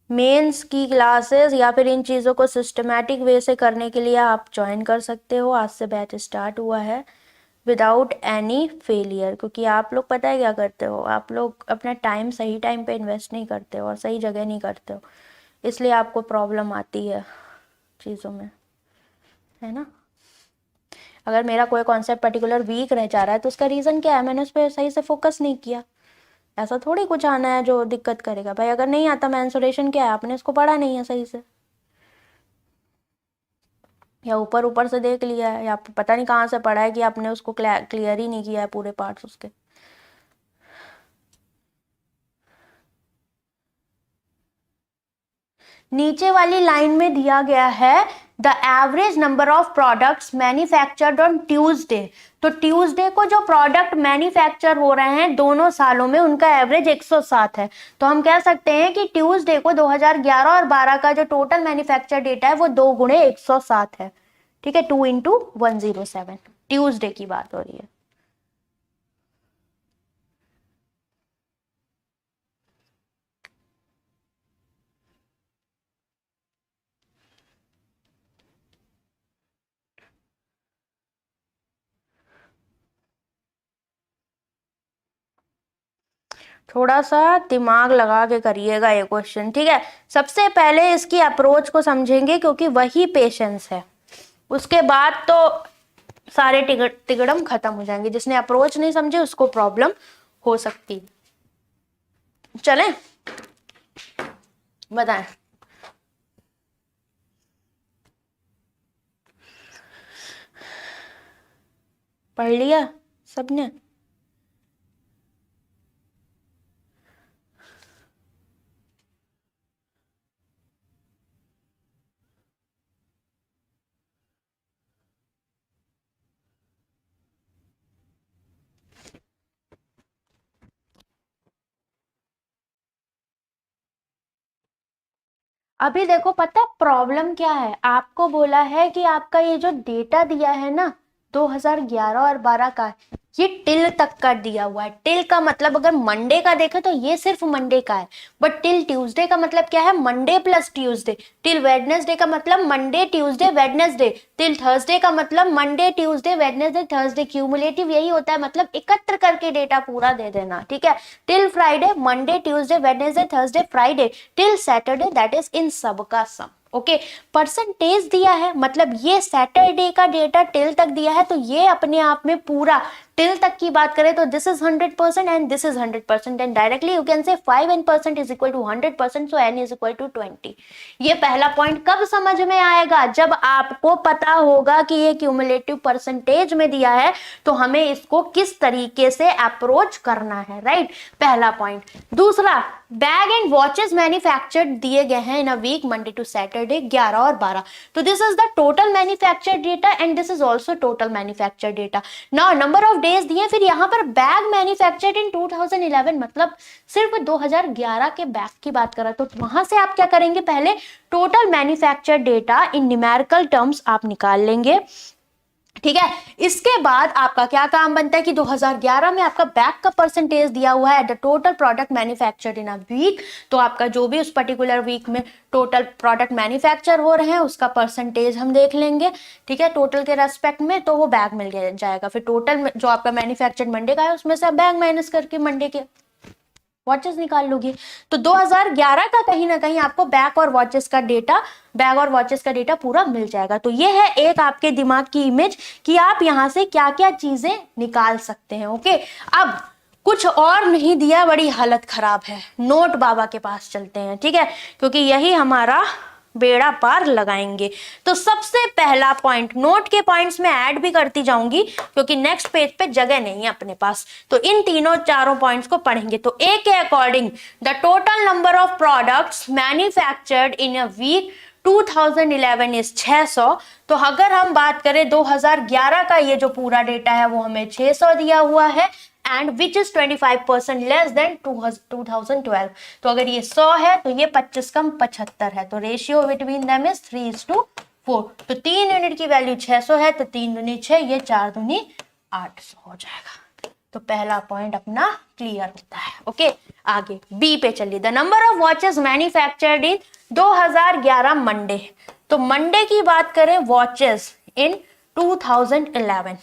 मेंस की क्लासेस या फिर इन चीज़ों को सिस्टमेटिक वे से करने के लिए आप ज्वाइन कर सकते हो। आज से बैच स्टार्ट हुआ है विदाउट एनी फेलियर, क्योंकि आप लोग पता है क्या करते हो, आप लोग अपना टाइम सही टाइम पे इन्वेस्ट नहीं करते हो और सही जगह नहीं करते हो, इसलिए आपको प्रॉब्लम आती है चीज़ों में, है ना। अगर मेरा कोई कॉन्सेप्ट पर्टिकुलर वीक रह जा रहा है तो उसका रीज़न क्या है, मैंने उस पर सही से फोकस नहीं किया। ऐसा थोड़ी कुछ आना है जो दिक्कत करेगा भाई। अगर नहीं आता मेंसुरेशन क्या है, आपने इसको पढ़ा नहीं है सही से, या ऊपर ऊपर से देख लिया है, या पता नहीं कहाँ से पढ़ा है कि आपने उसको क्लियर ही नहीं किया है पूरे पार्ट्स उसके। नीचे वाली लाइन में दिया गया है the average number of products manufactured on Tuesday. तो ट्यूसडे को जो प्रोडक्ट मैन्युफैक्चर हो रहे हैं दोनों सालों में, उनका एवरेज 107 है। तो हम कह सकते हैं कि ट्यूसडे को 2011 और 12 का जो टोटल मैन्युफैक्चर डेटा है वो 2 गुणे 107 है। ठीक है, 2 इंटू 107 ट्यूसडे की बात हो रही है। थोड़ा सा दिमाग लगा के करिएगा ये क्वेश्चन, ठीक है। सबसे पहले इसकी अप्रोच को समझेंगे क्योंकि वही पेशेंस है, उसके बाद तो सारे तिगड़म खत्म हो जाएंगे। जिसने अप्रोच नहीं समझे उसको प्रॉब्लम हो सकती। चलें, बताएं। पढ़ लिया सबने? अभी देखो, पता प्रॉब्लम क्या है, आपको बोला है कि आपका ये जो डेटा दिया है ना 2011 और 12 का, ये टिल तक का दिया हुआ है। टिल का मतलब अगर मंडे का देखे तो ये सिर्फ मंडे का है, बट टिल ट्यूसडे का मतलब क्या है, Monday plus Tuesday. Till Wednesday का मतलब Monday Tuesday Wednesday. Till Thursday का मतलब Monday Tuesday Wednesday Thursday. Cumulative यही होता है, मतलब एकत्र करके डेटा पूरा दे देना, ठीक है। Till Friday Monday Tuesday Wednesday Thursday Friday. Till Saturday that is in सबका सम। ओके, परसेंटेज दिया है, मतलब ये सैटरडे का डेटा टिल तक दिया है, तो ये अपने आप में पूरा टिल तक की बात करें तो this is 100% and this is 100%, and directly you can say 5n% is equal to 100%, so n is equal to 20। ये पहला पॉइंट कब समझ में आएगा, जब आपको पता होगा कि ये क्यूमुलेटिव परसेंटेज में दिया है तो हमें इसको किस तरीके से अप्रोच करना है, राइट। पहला पॉइंट। दूसरा, बैग एंड वॉचेस मैन्युफैक्चर्ड दिए गए हैं in a week Monday to Saturday 11 और 12। तो this is the total manufactured data and this is also total manufactured data. Now number of days दिए, फिर यहाँ पर बैग मैन्युफैक्चर्ड इन 2011, मतलब सिर्फ 2011 के बैग की बात करा, तो वहां से आप क्या करेंगे, पहले टोटल मैन्युफैक्चर्ड डेटा इन न्यूमेरिकल टर्म्स आप निकाल लेंगे, ठीक है। इसके बाद आपका क्या काम बनता है कि 2011 में आपका बैग का परसेंटेज दिया हुआ है the total product manufactured in a week, तो आपका जो भी उस पर्टिकुलर वीक में टोटल प्रोडक्ट मैन्युफैक्चर हो रहे हैं उसका परसेंटेज हम देख लेंगे, ठीक है, टोटल के रेस्पेक्ट में, तो वो बैग मिल जाएगा। फिर टोटल जो आपका मैन्युफैक्चर्ड मंडे का है उसमें से आप बैग माइनस करके मंडे के वॉचेस निकाल लोगे। तो 2011 का कहीं ना कहीं आपको बैग और वॉचेस का डेटा पूरा मिल जाएगा। तो ये है एक आपके दिमाग की इमेज कि आप यहां से क्या क्या चीजें निकाल सकते हैं। ओके, अब कुछ और नहीं दिया, बड़ी हालत खराब है, नोट बाबा के पास चलते हैं, ठीक है, क्योंकि यही हमारा बेड़ा पार लगाएंगे। तो सबसे पहला पॉइंट, नोट के पॉइंट्स में ऐड भी करती जाऊंगी क्योंकि नेक्स्ट पेज पे जगह नहीं है अपने पास, तो इन तीनों चारों पॉइंट्स को पढ़ेंगे। तो ए के according the total number of products manufactured in a week 2011 is 600। तो अगर हम बात करें 2011 का ये जो पूरा डेटा है वो हमें 600 दिया हुआ है, and which is 25% less than 2012। तो अगर ये 100 है तो ये 25 कम 75 है, तो रेशियो बिटवीन देम इज 3:4। तो 3 यूनिट की वैल्यू 600 है, तो 3 दूनी 6, ये 4 दूनी 800 हो जाएगा। तो पहला पॉइंट अपना क्लियर होता है। ओके, आगे बी पे चलिए। The number of watches manufactured in 2011 Monday. तो मंडे की बात करें वॉचेस इन 2011,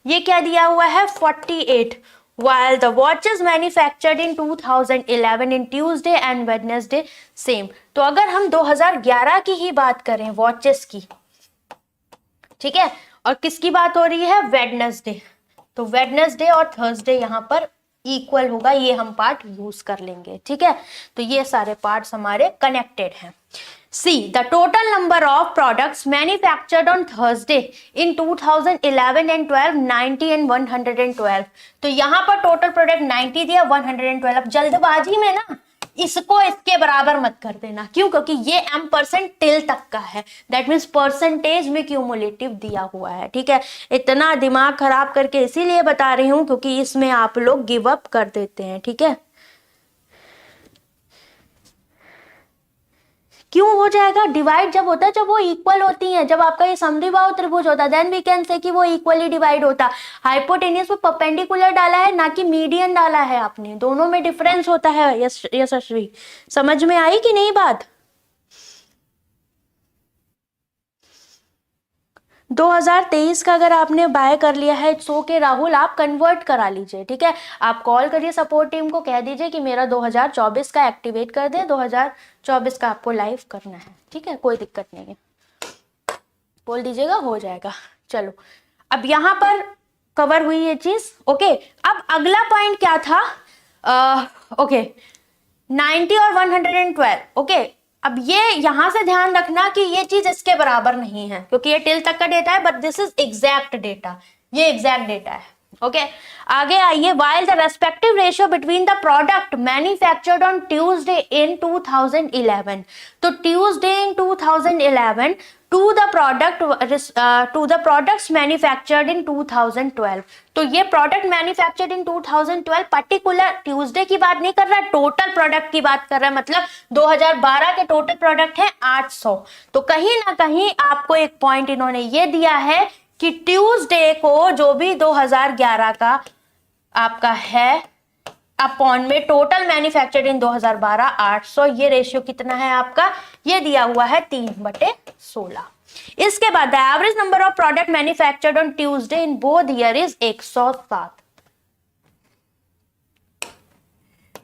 ये क्या दिया हुआ है 48, while the watches manufactured in 2011 in Tuesday and Wednesday same। तो अगर हम 2011 की ही बात करें वॉचेस की, ठीक है, और किसकी बात हो रही है वेडनेसडे, तो वेडनेसडे और थर्सडे यहां पर इक्वल होगा, ये हम पार्ट यूज कर लेंगे। ठीक है, तो ये सारे पार्ट्स हमारे कनेक्टेड हैं। See the total number of products manufactured on Thursday in 2011 and 12 90 and 112। तो यहां पर टोटल प्रोडक्ट 90 दिया, 112। जल्दबाजी में ना इसको इसके बराबर मत कर देना, क्यों, क्योंकि ये m% टिल तक का है, दैट मीन्स परसेंटेज में क्यूमुलेटिव दिया हुआ है। ठीक है, इतना दिमाग खराब करके इसीलिए बता रही हूं क्योंकि इसमें आप लोग गिव अप कर देते हैं। ठीक है, क्यों हो जाएगा डिवाइड जब होता है, जब वो इक्वल होती हैं, जब आपका ये समद्विबाहु त्रिभुज होता है, देन वी कैन से कि वो इक्वली डिवाइड होता। हाइपोटेन्यूज पे परपेंडिकुलर डाला है ना कि मीडियन डाला है आपने, दोनों में डिफरेंस होता है। यशस्वी, समझ में आई कि नहीं बात? 2023 का अगर आपने बाय कर लिया है इट्स ओके राहुल, आप कन्वर्ट करा लीजिए। ठीक है, आप कॉल करिए सपोर्ट टीम को, कह दीजिए कि मेरा 2024 का एक्टिवेट कर दे, 2024 का आपको लाइव करना है। ठीक है, कोई दिक्कत नहीं है, बोल दीजिएगा, हो जाएगा। चलो, अब यहां पर कवर हुई ये चीज। ओके, अब अगला पॉइंट क्या था? ओके, 90 और 112। ओके, अब ये यहां से ध्यान रखना कि ये चीज इसके बराबर नहीं है, क्योंकि ये टिल तक का डेटा है, but this is exact data, ये एग्जैक्ट डेटा है। ओके, आगे आइए। while the respective ratio between the product manufactured on Tuesday in 2011, तो Tuesday in 2011 to the products manufactured in 2012, तो ये प्रोडक्ट मैन्युफैक्चर्ड इन 2012 पर्टिकुलर ट्यूसडे की बात नहीं कर रहा है, टोटल प्रोडक्ट की बात कर रहा है। मतलब 2012 के टोटल प्रोडक्ट है 800। तो कहीं ना कहीं आपको एक पॉइंट इन्होंने ये दिया है कि ट्यूसडे को जो भी 2011 का आपका है अपॉन में टोटल मैन्युफैक्चर्ड इन 2012 800, ये रेशियो कितना है आपका, ये दिया हुआ है 3/16। इसके बाद the average number of product manufactured on Tuesday in both year is 107।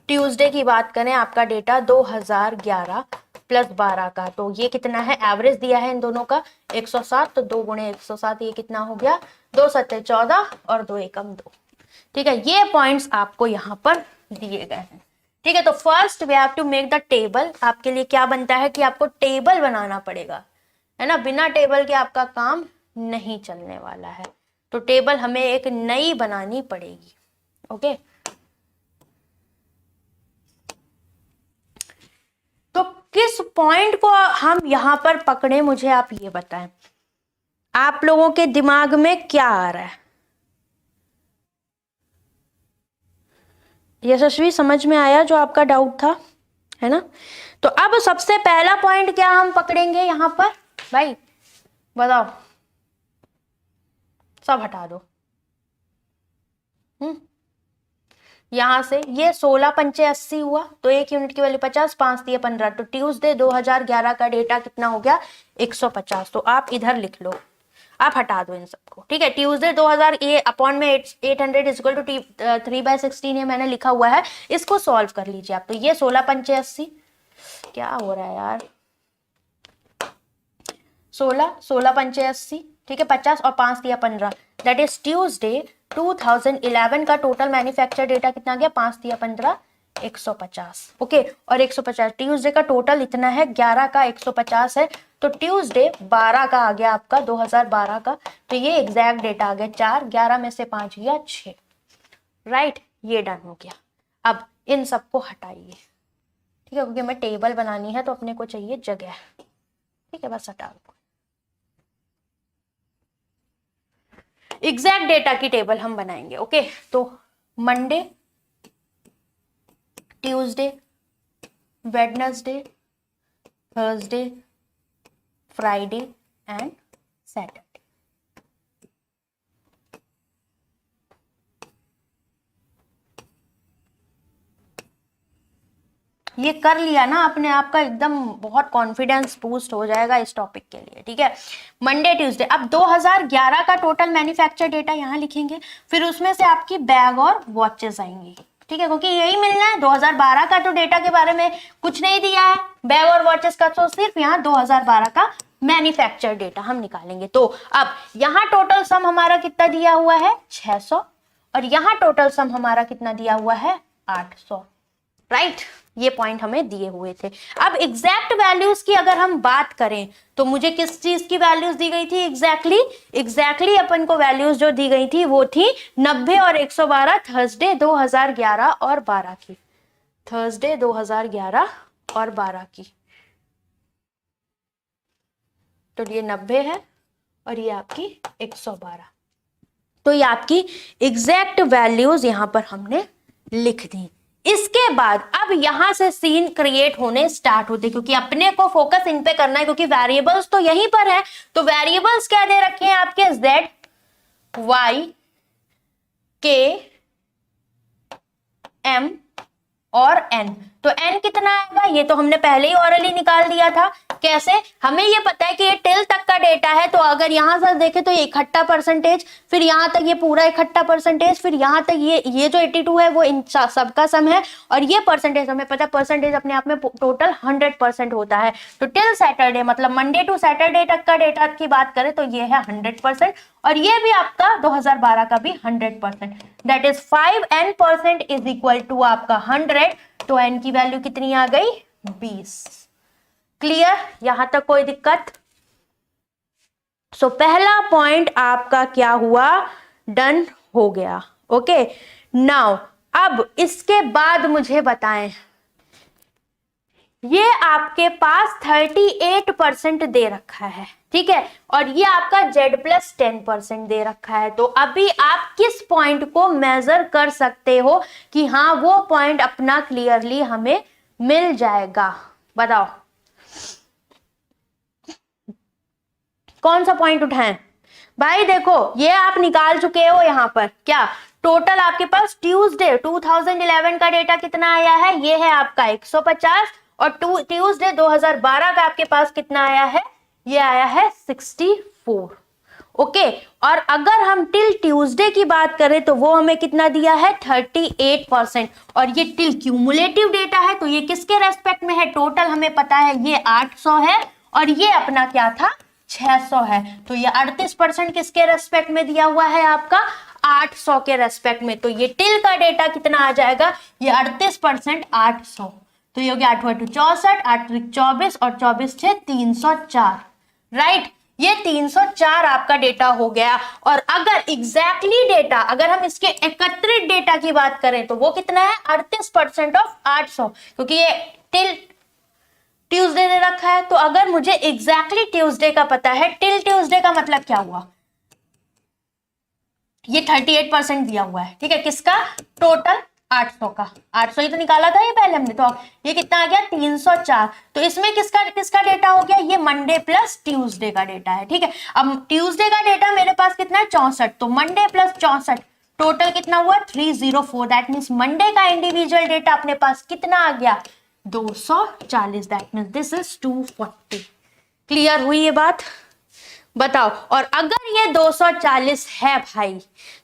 Tuesday की बात करें, आपका डेटा 2011 प्लस 12 का, तो ये कितना है, एवरेज दिया है इन दोनों का 107, तो 2 गुणे 107 ये कितना हो गया, 2 सत्ते 14 और 2 एकम 2। ठीक है, ये पॉइंट्स आपको यहां पर दिए गए हैं। ठीक है, तो first we have to make the table. आपके लिए क्या बनता है कि आपको टेबल बनाना पड़ेगा, है ना, बिना टेबल के आपका काम नहीं चलने वाला है, तो टेबल हमें एक नई बनानी पड़ेगी। ओके, तो किस पॉइंट को हम यहां पर पकड़े, मुझे आप ये बताएं, आप लोगों के दिमाग में क्या आ रहा है? यशस्वी, समझ में आया जो आपका डाउट था, है ना? तो अब सबसे पहला पॉइंट क्या हम पकड़ेंगे यहां पर, भाई बताओ, सब हटा दो। यहां से ये 16 पंचे 80 हुआ, तो 1 यूनिट की वैल्यू 50, 5 दिए 15, तो ट्यूसडे 2011 का डेटा कितना हो गया 150। तो आप इधर लिख लो, आप हटा दो इन सबको। ठीक है, ट्यूसडे 2000 ये अपॉन में 800 इक्वल टू 3/16 ये मैंने लिखा हुआ है, इसको सॉल्व कर लीजिए आप। तो ये 16 पंचे 80, क्या हो रहा है यार, 16 पंचे 80, ठीक है, 50 और 5 दिया 15, दैट इज ट्यूसडे 2011 का टोटल मैन्युफैक्चर डेटा कितना गया, 5 दिया 15, 150। ओके, और 150 ट्यूसडे का टोटल इतना है, 11 का 150 है, तो ट्यूसडे 12 का आ गया आपका 2012 का, तो ये एग्जैक्ट डेटा आ गया 4, 11 में से 5 गया 6। राइट, ये डन हो गया। अब इन सबको हटाइए, ठीक है, क्योंकि हमें टेबल बनानी है तो अपने को चाहिए जगह। ठीक है, बस हटा दो। एग्जैक्ट डेटा की टेबल हम बनाएंगे। ओके, तो Monday, Tuesday, Wednesday, Thursday, Friday and Saturday. ये कर लिया ना अपने आप का एकदम बहुत कॉन्फिडेंस बूस्ट हो जाएगा इस टॉपिक के लिए, ठीक है। मंडे ट्यूसडे, अब 2011 का टोटल मैन्युफैक्चर डेटा यहाँ लिखेंगे, फिर उसमें से आपकी बैग और वॉचेस आएंगी, ठीक है, क्योंकि यही मिलना है। 2012 का तो डेटा के बारे में कुछ नहीं दिया है बैग और वॉचेस का, तो सिर्फ यहाँ 2012 का मैन्युफैक्चर डेटा हम निकालेंगे। तो अब यहाँ टोटल सम हमारा कितना दिया हुआ है 600, और यहाँ टोटल सम हमारा कितना दिया हुआ है 800, राइट। ये पॉइंट हमें दिए हुए थे। अब एग्जैक्ट वैल्यूज की अगर हम बात करें तो मुझे किस चीज की वैल्यूज दी गई थी एग्जैक्टली अपन को वैल्यूज जो दी गई थी वो थी 90 और 112 थर्सडे 2011 और 12 की, थर्सडे 2011 और 12 की। तो ये 90 है और ये आपकी 112, तो ये आपकी एग्जैक्ट वैल्यूज यहां पर हमने लिख दी। इसके बाद अब यहां से सीन क्रिएट होने स्टार्ट होते, क्योंकि अपने को फोकस इन पे करना है, क्योंकि वेरिएबल्स तो यहीं पर है। तो वेरिएबल्स क्या दे रखे हैं आपके z, y, k, m और n। तो n कितना आएगा ये तो हमने पहले ही ऑरली निकाल दिया था। कैसे, हमें ये पता है कि ये टिल तक का डेटा है, तो अगर यहां से देखें तो ये इकट्ठा परसेंटेज, फिर यहां तक ये पूरा इकट्ठा परसेंटेज, फिर यहां तक ये जो 82 है वो इन सबका सम है, और ये परसेंटेज हमें पता है परसेंटेज अपने आप में टोटल 100% होता है। तो टिल सैटरडे मतलब मंडे टू सैटरडे तक का डेटा की बात करें तो ये है 100%, और ये भी आपका 2012 का भी 100%, that is 5n% is equal to आपका 100। तो n की वैल्यू कितनी आ गई 20। क्लियर, यहां तक कोई दिक्कत? सो पहला पॉइंट आपका क्या हुआ, डन हो गया। ओके, नाउ अब इसके बाद मुझे बताएं, ये आपके पास 38% दे रखा है, ठीक है, और ये आपका z+10% दे रखा है। तो अभी आप किस पॉइंट को मेजर कर सकते हो कि हाँ वो पॉइंट अपना क्लियरली हमें मिल जाएगा, बताओ कौन सा पॉइंट उठाएं? भाई देखो ये आप निकाल चुके हो यहां पर, क्या टोटल आपके पास ट्यूसडे 2011 का डेटा कितना आया है, ये है आपका 150, और ट्यूसडे 2012 का आपके पास कितना आया है, ये आया है 64। ओके, और अगर हम टिल ट्यूसडे की बात करें तो वो हमें कितना दिया है 38%, और ये टिल क्यूमुलेटिव डेटा है, तो ये किसके रेस्पेक्ट में है, टोटल हमें पता है ये 800 है, और ये अपना क्या था 600 है, तो ये 38% किसके रेस्पेक्ट में दिया हुआ है आपका 800 के रेस्पेक्ट में। तो ये टिल का डेटा कितना आ जाएगा, ये 38% 800, तो ये हो गया 8 × 2 64, 8 × 24 और 24 × 6 304, राइट। ये 304 आपका डेटा हो गया। और अगर एग्जैक्टली डेटा, अगर हम इसके एकत्रित डेटा की बात करें तो वो कितना है 38% ऑफ 800, क्योंकि ये टिल ट्यूसडे दे रखा है। तो अगर मुझे एग्जैक्टली ट्यूसडे का पता है, टिल ट्यूसडे का मतलब क्या हुआ, ये 38% दिया हुआ है, ठीक है, किसका, टोटल 800 का, 800 ही तो निकाला था ये पहले हमने, तो ये कितना आ गया 304। तो इसमें किसका किसका डेटा हो गया, ये मंडे प्लस ट्यूसडे का डेटा है, ठीक है। अब ट्यूसडे का डेटा मेरे पास कितना है 64, तो मंडे प्लस 64 टोटल कितना हुआ 304, दैट मीन्स मंडे का इंडिविजुअल डेटा अपने पास कितना आ गया 240, that means this is 240। Clear हुई ये बात, बताओ। और अगर ये 240 है भाई,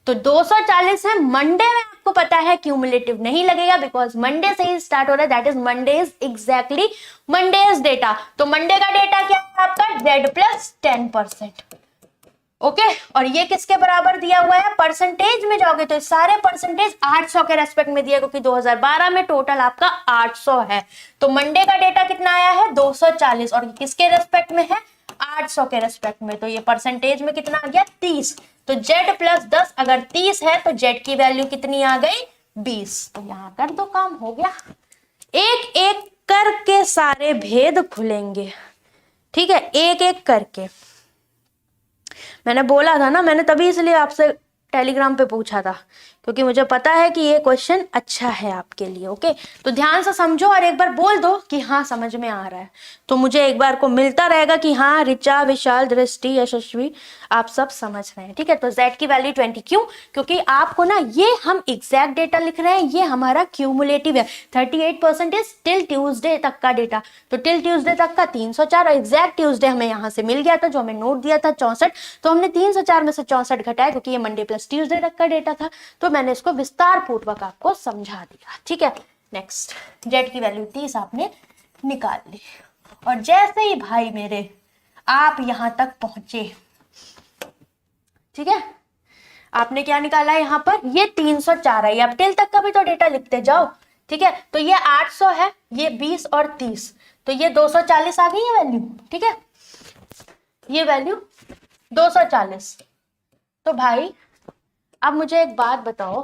तो 240 है, मंडे में आपको पता है क्यूमुलेटिव नहीं लगेगा, बिकॉज मंडे से ही स्टार्ट हो रहा है, that is Monday is exactly Mondays data. तो मंडे का डेटा क्या है आपका z+10%, ओके। और ये किसके बराबर दिया हुआ है, परसेंटेज में जाओगे तो सारे परसेंटेज 800 के रेस्पेक्ट में दिया, क्योंकि 2012 में टोटल आपका 800 है। तो मंडे का डेटा कितना आया है 240, और किसके रेस्पेक्ट में है 800 के रेस्पेक्ट में, तो ये परसेंटेज में कितना आ गया 30। तो z+10 अगर 30 है तो z की वैल्यू कितनी आ गई 20। तो यहां कर दो, काम हो गया। एक एक करके सारे भेद खुलेंगे, ठीक है, एक एक करके। मैंने बोला था ना, मैंने तभी इसलिए आपसे टेलीग्राम पे पूछा था, क्योंकि मुझे पता है कि ये क्वेश्चन अच्छा है आपके लिए। ओके, तो ध्यान से समझो और एक बार बोल दो कि हाँ समझ में आ रहा है, तो मुझे एक बार को मिलता रहेगा कि हाँ रिचा, विशाल, दृष्टि, यशस्वी आप सब समझ रहे हैं। ठीक है, तो z की वैल्यू 20 क्यों? क्योंकि आपको ना ये हम एग्जैक्ट डेटा लिख रहे हैं, ये हमारा क्यूमुलेटिव है। 38% इज टिल ट्यूसडे तक का डेटा, तो टिल ट्यूसडे तक का 304 और एग्जैक्ट ट्यूसडे हमें यहाँ से मिल गया था जो हमें नोट दिया था 64, तो हमने 304 में से 64 घटाया क्योंकि ये मंडे प्लस ट्यूसडे तक का डेटा था, तो मैंने इसको विस्तार पूर्वक आपको समझा दिया। ठीक है, नेक्स्ट z की वैल्यू 30 आपने निकाल ली, और जैसे ही भाई मेरे आप यहां तक पहुंचे, ठीक है, आपने क्या निकाला है यहाँ पर, ये 304 है। अब टिल तक का भी तो डेटा लिखते जाओ। ठीक है, तो ये 800 है, ये 20 और 30, तो ये 240 आ गई है वैल्यू। ठीक है, ये वैल्यू 240। तो भाई अब मुझे एक बात बताओ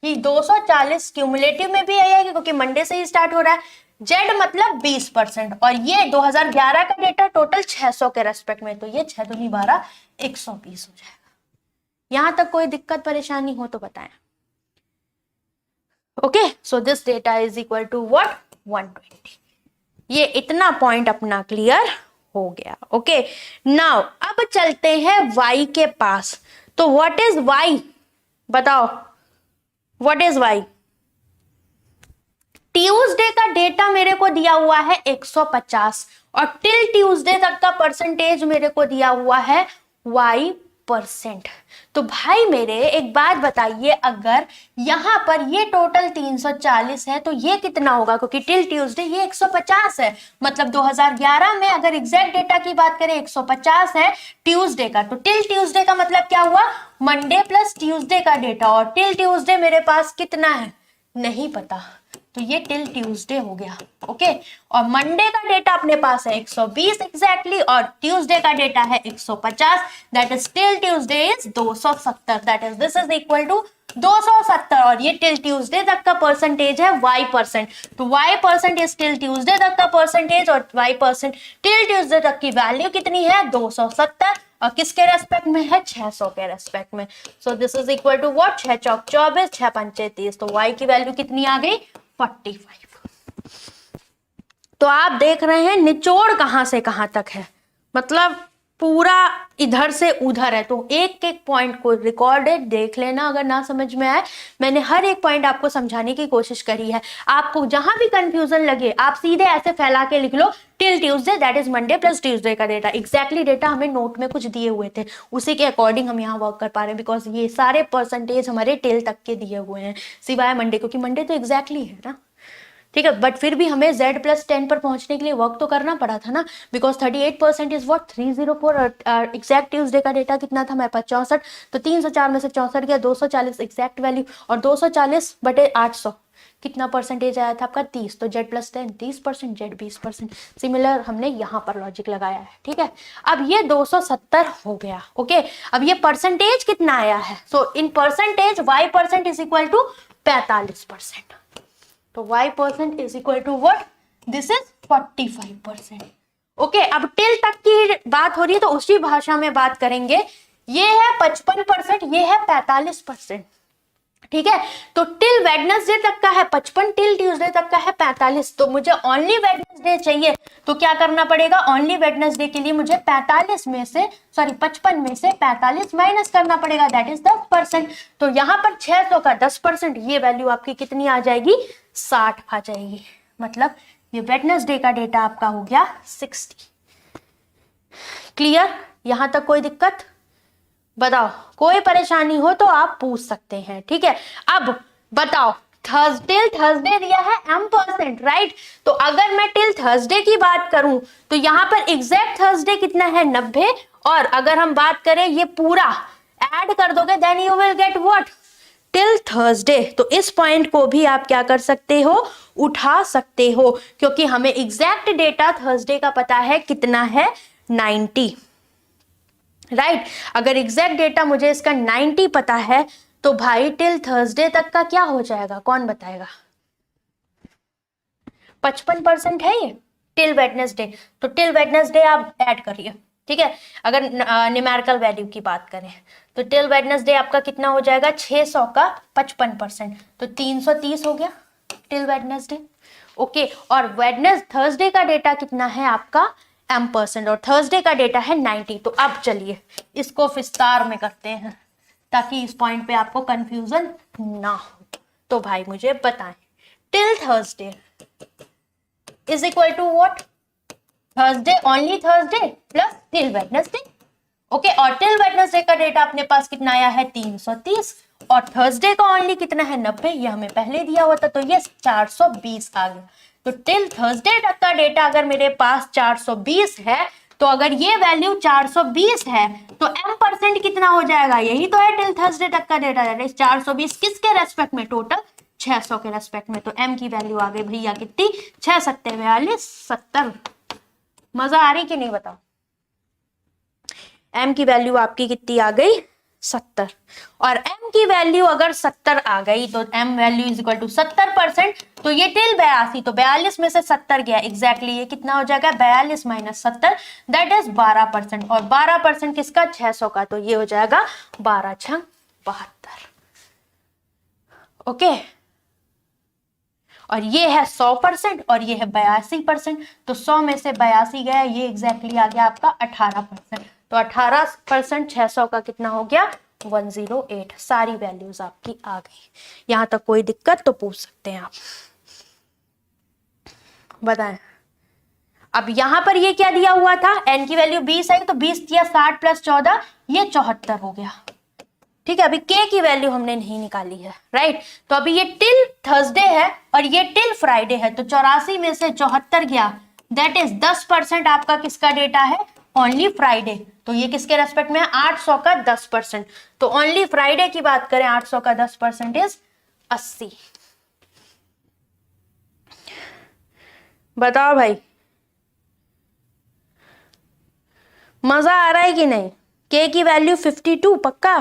कि 240 क्यूमुलेटिव में भी आएगा क्योंकि मंडे से ही स्टार्ट हो रहा है, z मतलब 20%, और ये 2011 का डेटा टोटल 600 के रेस्पेक्ट में, तो ये 6 दूनी 12 120 हो जाएगा। यहां तक कोई दिक्कत परेशानी हो तो बताएं। Okay, so this data is equal to what, 120। ये इतना पॉइंट अपना क्लियर हो गया। ओके, नाउ अब चलते हैं y के पास। तो व्हाट इज y, बताओ व्हाट इज y? ट्यूसडे का डेटा मेरे को दिया हुआ है 150 और टिल ट्यूसडे तक का परसेंटेज मेरे को दिया हुआ है y%। तो भाई मेरे एक बात बताइए, अगर यहां पर ये टोटल 340 है तो ये कितना होगा? क्योंकि टिल ट्यूसडे ये 150 है, मतलब 2011 में अगर एग्जैक्ट डेटा की बात करें 150 है ट्यूसडे का, तो टिल ट्यूसडे का मतलब क्या हुआ, मंडे प्लस ट्यूसडे का डेटा, और टिल ट्यूसडे मेरे पास कितना है नहीं पता, तो ये टिल ट्यूसडे हो गया। ओके, और मंडे का डेटा अपने पास है 120 एग्जैक्टली, और ट्यूसडे का डेटा है 150, that is till Tuesday is 270, that is this is equal to 270, और ये टिल ट्यूसडे तक का परसेंटेज है y%, तो y% इज टिल ट्यूसडे तक का परसेंटेज, और y% टिल ट्यूसडे तक की वैल्यू कितनी है 270, और किसके रेस्पेक्ट में है 600 के रेस्पेक्ट में। So this is equal to what, 6 चौक 24, 6 पंचे 30, तो y की वैल्यू कितनी आ गई 45। तो आप देख रहे हैं निचोड़ कहां से कहां तक है, मतलब पूरा इधर से उधर है। तो एक एक पॉइंट को रिकॉर्डेड देख लेना, अगर ना समझ में आए, मैंने हर एक पॉइंट आपको समझाने की कोशिश करी है। आपको जहां भी कंफ्यूजन लगे आप सीधे ऐसे फैला के लिख लो till Tuesday that is Monday plus Tuesday का डेटा। एग्जैक्टली डेटा हमें नोट में कुछ दिए हुए थे, उसी के अकॉर्डिंग हम यहाँ वर्क कर पा रहे हैं, बिकॉज ये सारे परसेंटेज हमारे टिल तक के दिए हुए हैं सिवाय मंडे, क्योंकि मंडे तो एग्जैक्टली है ना। ठीक है, बट फिर भी हमें z+10 पर पहुंचने के लिए वर्क तो करना पड़ा था ना, बिकॉज 38% इज व्हाट 304, और एग्जैक्ट ट्यूसडे का डेटा कितना था हमारे पास 64, तो 304 में से 64 गया 240 एग्जैक्ट वैल्यू, और 240 बटे 800 कितना परसेंटेज आया था आपका 30, तो z+10 30%, z 20%। सिमिलर हमने यहाँ पर लॉजिक लगाया है। ठीक है, अब ये 270 हो गया। ओके, अब ये परसेंटेज कितना आया है, so in percentage y% is equal to 45%, तो y% is equal to what, this is 45%। Okay, अब टिल तक की बात हो रही है तो उसी भाषा में बात करेंगे। ये है 55%, ये है 45%। ठीक है, तो टिल वेडनेसडे तक का है 55, टिल ट्यूसडे तक का है 45, तो मुझे ओनली वेडनेसडे चाहिए, तो क्या करना पड़ेगा, ओनली वेडनेसडे के लिए मुझे 55 में से 45 माइनस करना पड़ेगा, दैट इज 10%। तो यहाँ पर 600 का 10%, ये वैल्यू आपकी कितनी आ जाएगी 60 आ जाएगी, मतलब ये वेडनेसडे का डेटा आपका हो गया 60। क्लियर, यहां तक कोई दिक्कत? बताओ, कोई परेशानी हो तो आप पूछ सकते हैं। ठीक है, अब बताओ थर्सडे दिया है m%, राइट, तो अगर मैं टिल थर्सडे की बात करूं तो यहां पर एग्जैक्ट थर्सडे कितना है 90, और अगर हम बात करें ये पूरा ऐड कर दोगे then you will get what, till Thursday. तो इस पॉइंट को भी आप क्या कर सकते हो, उठा सकते हो, क्योंकि हमें एग्जैक्ट डेटा थर्सडे का पता है कितना है 90, राइट। अगर एग्जैक्ट डेटा मुझे इसका 90 पता है तो भाई टिल थर्सडे तक का क्या हो जाएगा, कौन बताएगा? 55% है ये टिल वेडनेसडे, तो टिल वेडनेसडे आप ऐड करिए, ठीक है। अगर न्यूमेरिकल वैल्यू की बात करें तो टिल वेडनेसडे आपका कितना हो जाएगा, 600 का 55%, तो 330 हो गया टिल वेडनेसडे। ओके, और वेडनेस थर्सडे का डेटा कितना है आपका m%, और थर्सडे का डेटा है 90। तो अब चलिए इसको विस्तार में करते हैं ताकि इस पॉइंट पे आपको कंफ्यूजन ना हो। तो भाई मुझे बताएं, till Thursday is equal to what, Thursday, only Thursday plus till Wednesday. Okay, और टिल वेडनेसडे का डेटा अपने पास कितना आया है 330, और थर्सडे का ओनली कितना है 90, ये हमें पहले दिया हुआ था, तो ये 420 आ गया। तो टिल थर्सडे तक का डेटा अगर मेरे पास 420 है, तो अगर ये वैल्यू 420 है तो m% कितना हो जाएगा, यही तो है टिल थर्सडे तक का डेटा। 420 किसके रेस्पेक्ट में, टोटल 600 के रेस्पेक्ट में। तो m की वैल्यू आ गई भैया कितनी, 6 सत्ते 42 70। मजा आ रही कि नहीं बताओ। m की वैल्यू आपकी कितनी आ गई 70, और m की वैल्यू अगर 70 आ गई तो m value is equal to 70%, तो ये टिल 82, तो 42 में से 70 गया, एग्जैक्टली ये कितना हो जाएगा 42 माइनस 70, दैट इज 12%, और 12% किसका 600 का, तो ये हो जाएगा 12 6 72। ओके, और ये है 100% और ये है 82%, तो 100 में से 82 गया, ये एग्जैक्टली आ गया आपका 18%, तो 18% 600 का कितना हो गया 108। सारी वैल्यूज आपकी आ गई। यहां तक कोई दिक्कत तो पूछ सकते हैं आप, बताएं। अब यहां पर ये क्या दिया हुआ था, n की वैल्यू 20 है, तो 20 या 60 प्लस 14 ये 74 हो गया। ठीक है, अभी k की वैल्यू हमने नहीं निकाली है, राइट। तो अभी ये टिल थर्सडे है और ये टिल फ्राइडे है, तो 84 में से 74 गया, दैट इज 10% आपका किसका डेटा है, ओनली फ्राइडे। तो ये किसके रेस्पेक्ट में है, 800 का 10%, तो ओनली फ्राइडे की बात करें 800 का 10% इज 80। बताओ भाई, मजा आ रहा है कि नहीं। k की वैल्यू 52 पक्का।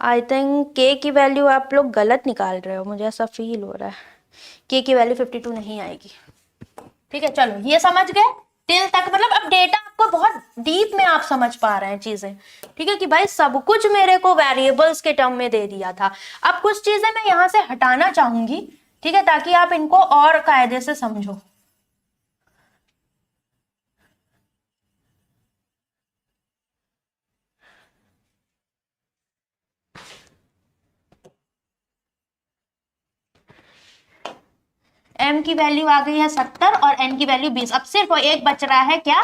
आई थिंक के की वैल्यू आप लोग गलत निकाल रहे हो, मुझे ऐसा फील हो रहा है। के की वैल्यू 52 नहीं आएगी। ठीक है, चलो ये समझ गए टिल तक, मतलब अब डेटा आपको बहुत डीप में आप समझ पा रहे हैं चीजें। ठीक है कि भाई सब कुछ मेरे को वेरिएबल्स के टर्म में दे दिया था, अब कुछ चीजें मैं यहां से हटाना चाहूंगी, ठीक है, ताकि आप इनको और कायदे से समझो। m की वैल्यू आ गई है 70 और n की वैल्यू 20, अब सिर्फ एक बच रहा है क्या,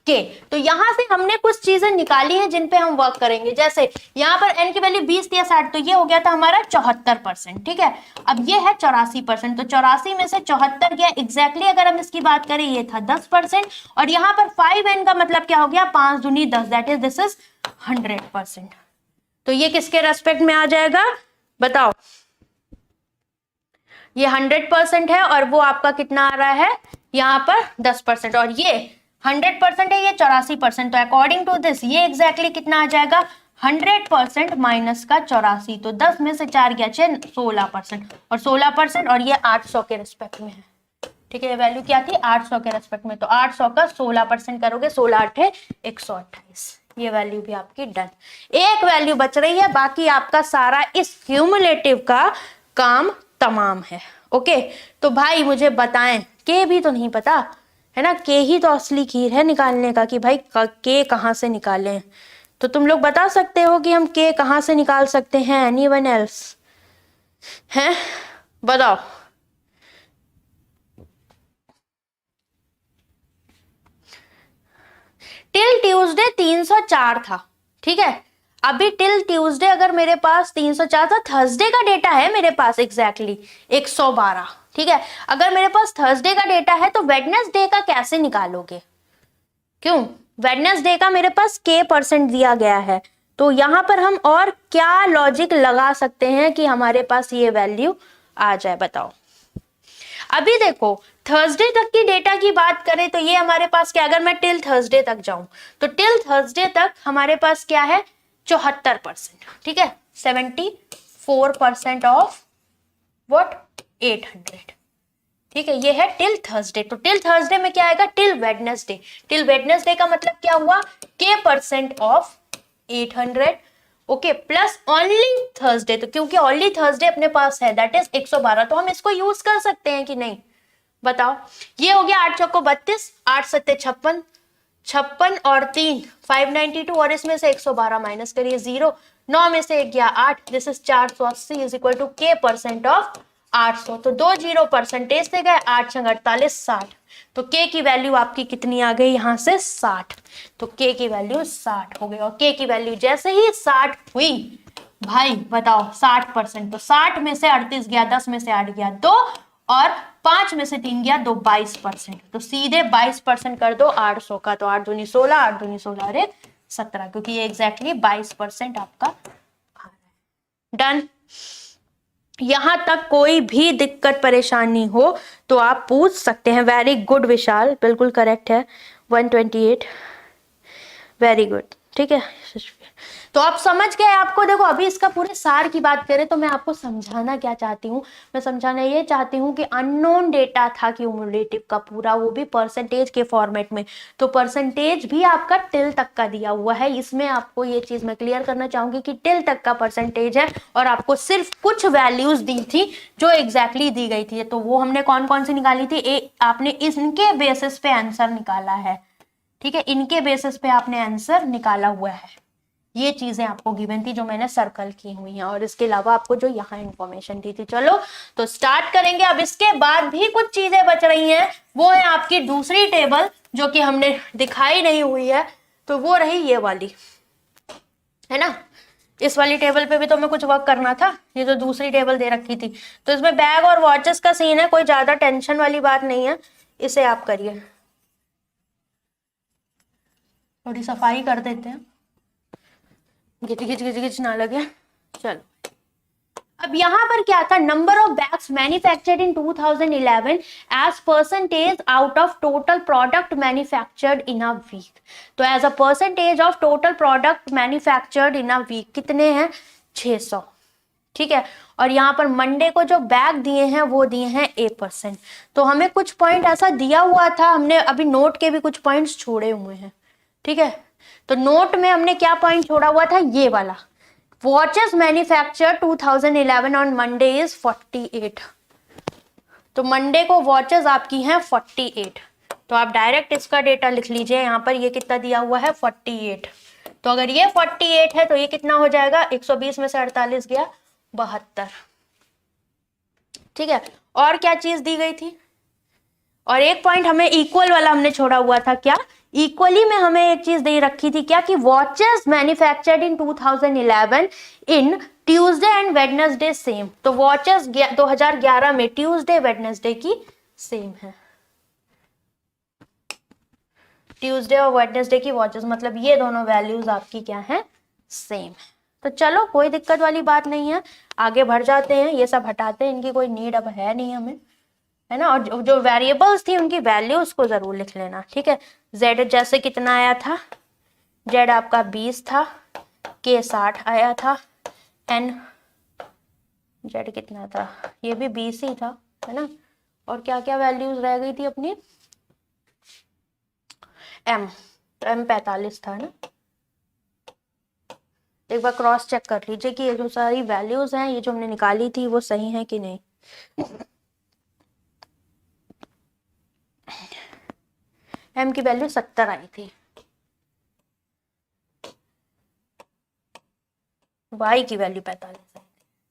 k। तो यहां से हमने कुछ चीजें निकाली हैं जिन पे हम वर्क करेंगे, जैसे यहां पर n की वैल्यू 20 थी या 60, तो ये हो गया था हमारा 74%। ठीक है, अब ये है 84%, तो 84 में से 74 गया, एग्जैक्टली अगर हम इसकी बात करें ये था 10%, और यहाँ पर 5n का मतलब क्या हो गया, 5 दूनी 10, दैट इज दिस इज 100%। तो ये किसके रेस्पेक्ट में आ जाएगा बताओ, ये 100% है और वो आपका कितना आ रहा है यहाँ पर 10%, और ये 100% है, ये 84%, तो अकॉर्डिंग टू दिस ये एग्जैक्टली कितना आ जाएगा 100% माइनस का 84, तो 10 में से 4 गया 6, 16%, और 16%, और ये 800 के रिस्पेक्ट में है। ठीक है, ये वैल्यू क्या थी 800 के रेस्पेक्ट में, तो 800 का 16% करोगे, 16 8 128, ये वैल्यू भी आपकी डन। एक वैल्यू बच रही है, बाकी आपका सारा इस क्यूमुलेटिव का काम तमाम है। ओके, तो भाई मुझे बताएं, के भी तो नहीं पता है ना, के ही तो असली खीर है निकालने का, कि भाई के कहां से निकालें। तो तुम लोग बता सकते हो कि हम के कहां से निकाल सकते हैं, एनीवन एल्स है, बताओ। टिल ट्यूसडे 304 था, ठीक है, अभी टिल ट्यूसडे अगर मेरे पास 304 था, थर्सडे का डेटा है मेरे पास एग्जैक्टली 112। ठीक है, अगर मेरे पास थर्सडे का डेटा है तो वेडनेसडे का कैसे निकालोगे, क्यों, वेडनेसडे का मेरे पास k% दिया गया है, तो यहां पर हम और क्या लॉजिक लगा सकते हैं कि हमारे पास ये वैल्यू आ जाए, बताओ। अभी देखो थर्सडे तक की डेटा की बात करें तो ये हमारे पास क्या, अगर मैं टिल थर्सडे तक जाऊं तो टिल थर्सडे तक हमारे पास क्या है 74%। ठीक है, 74% ऑफ व्हाट 800। ठीक है, ये है टिल थर्सडे। तो टिल थर्सडे में क्या आएगा, टिल वेडनेसडे। टिल वेडनेसडे का मतलब क्या हुआ, k% of 800, okay, plus only Thursday. तो क्योंकि ओनली थर्सडे अपने पास है, दैट इज 112, तो हम इसको यूज कर सकते हैं कि नहीं, बताओ। ये हो गया 8 चौको 32, 8 सत्ते 56, 56 और 3 592, और इसमें से 112 माइनस करिए 0, 9 में से 1 गया 8, this is 480 is equal to k% of 800। तो 2 0 परसेंटेज से गए, 8 छंग 48, 60। तो k की वैल्यू आपकी कितनी आ गई यहाँ से, 60। तो k की वैल्यू 60 हो गई, और k की वैल्यू जैसे ही 60 हुई भाई, बताओ 60%, तो 60 में से 38 गया, 10 में से 8 गया 2, और 5 में से 3 गया 2, 22%। तो सीधे 22% कर दो 800 का, तो 8 दूनी 16, 8 दूनी 16 और 1 17, क्योंकि ये एग्जैक्टली 22% आपका आ रहा है। डन। यहां तक कोई भी दिक्कत परेशानी हो तो आप पूछ सकते हैं। वेरी गुड विशाल, बिल्कुल करेक्ट है, 128, वेरी गुड, ठीक है। तो आप समझ गए, आपको देखो अभी इसका पूरे सार की बात करें तो मैं आपको समझाना क्या चाहती हूँ, मैं समझाना ये चाहती हूँ कि अननोन डेटा था क्यूमुलेटिव का पूरा, वो भी परसेंटेज के फॉर्मेट में। तो परसेंटेज भी आपका टिल तक का दिया हुआ है, इसमें आपको ये चीज मैं क्लियर करना चाहूंगी कि टिल तक का परसेंटेज है, और आपको सिर्फ कुछ वैल्यूज दी थी जो एग्जैक्टली दी गई थी। तो वो हमने कौन कौन सी निकाली थी, आपने इनके बेसिस पे आंसर निकाला है, ठीक है, इनके बेसिस पे आपने आंसर निकाला हुआ है। ये चीजें आपको गिवन थी जो मैंने सर्कल की हुई हैं, और इसके अलावा आपको जो यहाँ इंफॉर्मेशन दी थी। चलो तो स्टार्ट करेंगे। अब इसके बाद भी कुछ चीजें बच रही हैं, वो है आपकी दूसरी टेबल जो कि हमने दिखाई नहीं हुई है, तो वो रही ये वाली, है ना। इस वाली टेबल पे भी तो हमें कुछ वर्क करना था, ये जो दूसरी टेबल दे रखी थी। तो इसमें बैग और वॉचेस का सीन है, कोई ज्यादा टेंशन वाली बात नहीं है, इसे आप करिए। थोड़ी सफाई कर देते हैं, घिच घिच घिच घिच ना लगे। चलो, अब यहां पर क्या था, number of bags manufactured in 2011 as percentage out of total product manufactured in a week. तो as a percentage of total product manufactured in a week कितने हैं, 600, ठीक है। और यहाँ पर मंडे को जो बैग दिए हैं वो दिए हैं A%। तो हमें कुछ पॉइंट ऐसा दिया हुआ था, हमने अभी नोट के भी कुछ पॉइंट्स छोड़े हुए हैं, ठीक है। तो नोट में हमने क्या पॉइंट छोड़ा हुआ था, ये वाला, watches manufacture 2011 on Monday is 48। तो मंडे को वॉचेस आपकी हैं 48। तो आप डायरेक्ट इसका डेटा लिख लीजिए, यहाँ पर ये कितना दिया हुआ है 48। तो अगर ये 48 है तो ये कितना हो जाएगा, 120 में से 48 गया 72, ठीक है। और क्या चीज दी गई थी, और एक पॉइंट हमें इक्वल वाला हमने छोड़ा हुआ था, क्या, इक्वली में हमें एक चीज दे रखी थी क्या, कि watches manufactured in 2011 in Tuesday and Wednesday same. तो वॉचेस 2011 में ट्यूसडे वेडनेसडे की सेम है, ट्यूसडे और वेडनेसडे की वॉचेस, मतलब ये दोनों वैल्यूज आपकी क्या है, सेम है। तो चलो कोई दिक्कत वाली बात नहीं है, आगे बढ़ जाते हैं, ये सब हटाते हैं, इनकी कोई नीड अब है नहीं हमें, है ना। और जो वेरिएबल्स थी उनकी वैल्यूज को जरूर लिख लेना, ठीक है। जेड जैसे कितना आया था, जेड आपका 20 था, के 60 आया था, एन जेड कितना था, ये भी 20 ही था, है ना। और क्या क्या वैल्यूज रह गई थी अपनी, एम, तो एम 45 था ना। एक बार क्रॉस चेक कर लीजिए कि ये जो सारी वैल्यूज हैं, ये जो हमने निकाली थी वो सही है कि नहीं। एम की वैल्यू 70 आई थी, वाई की वैल्यू 45 आई थी,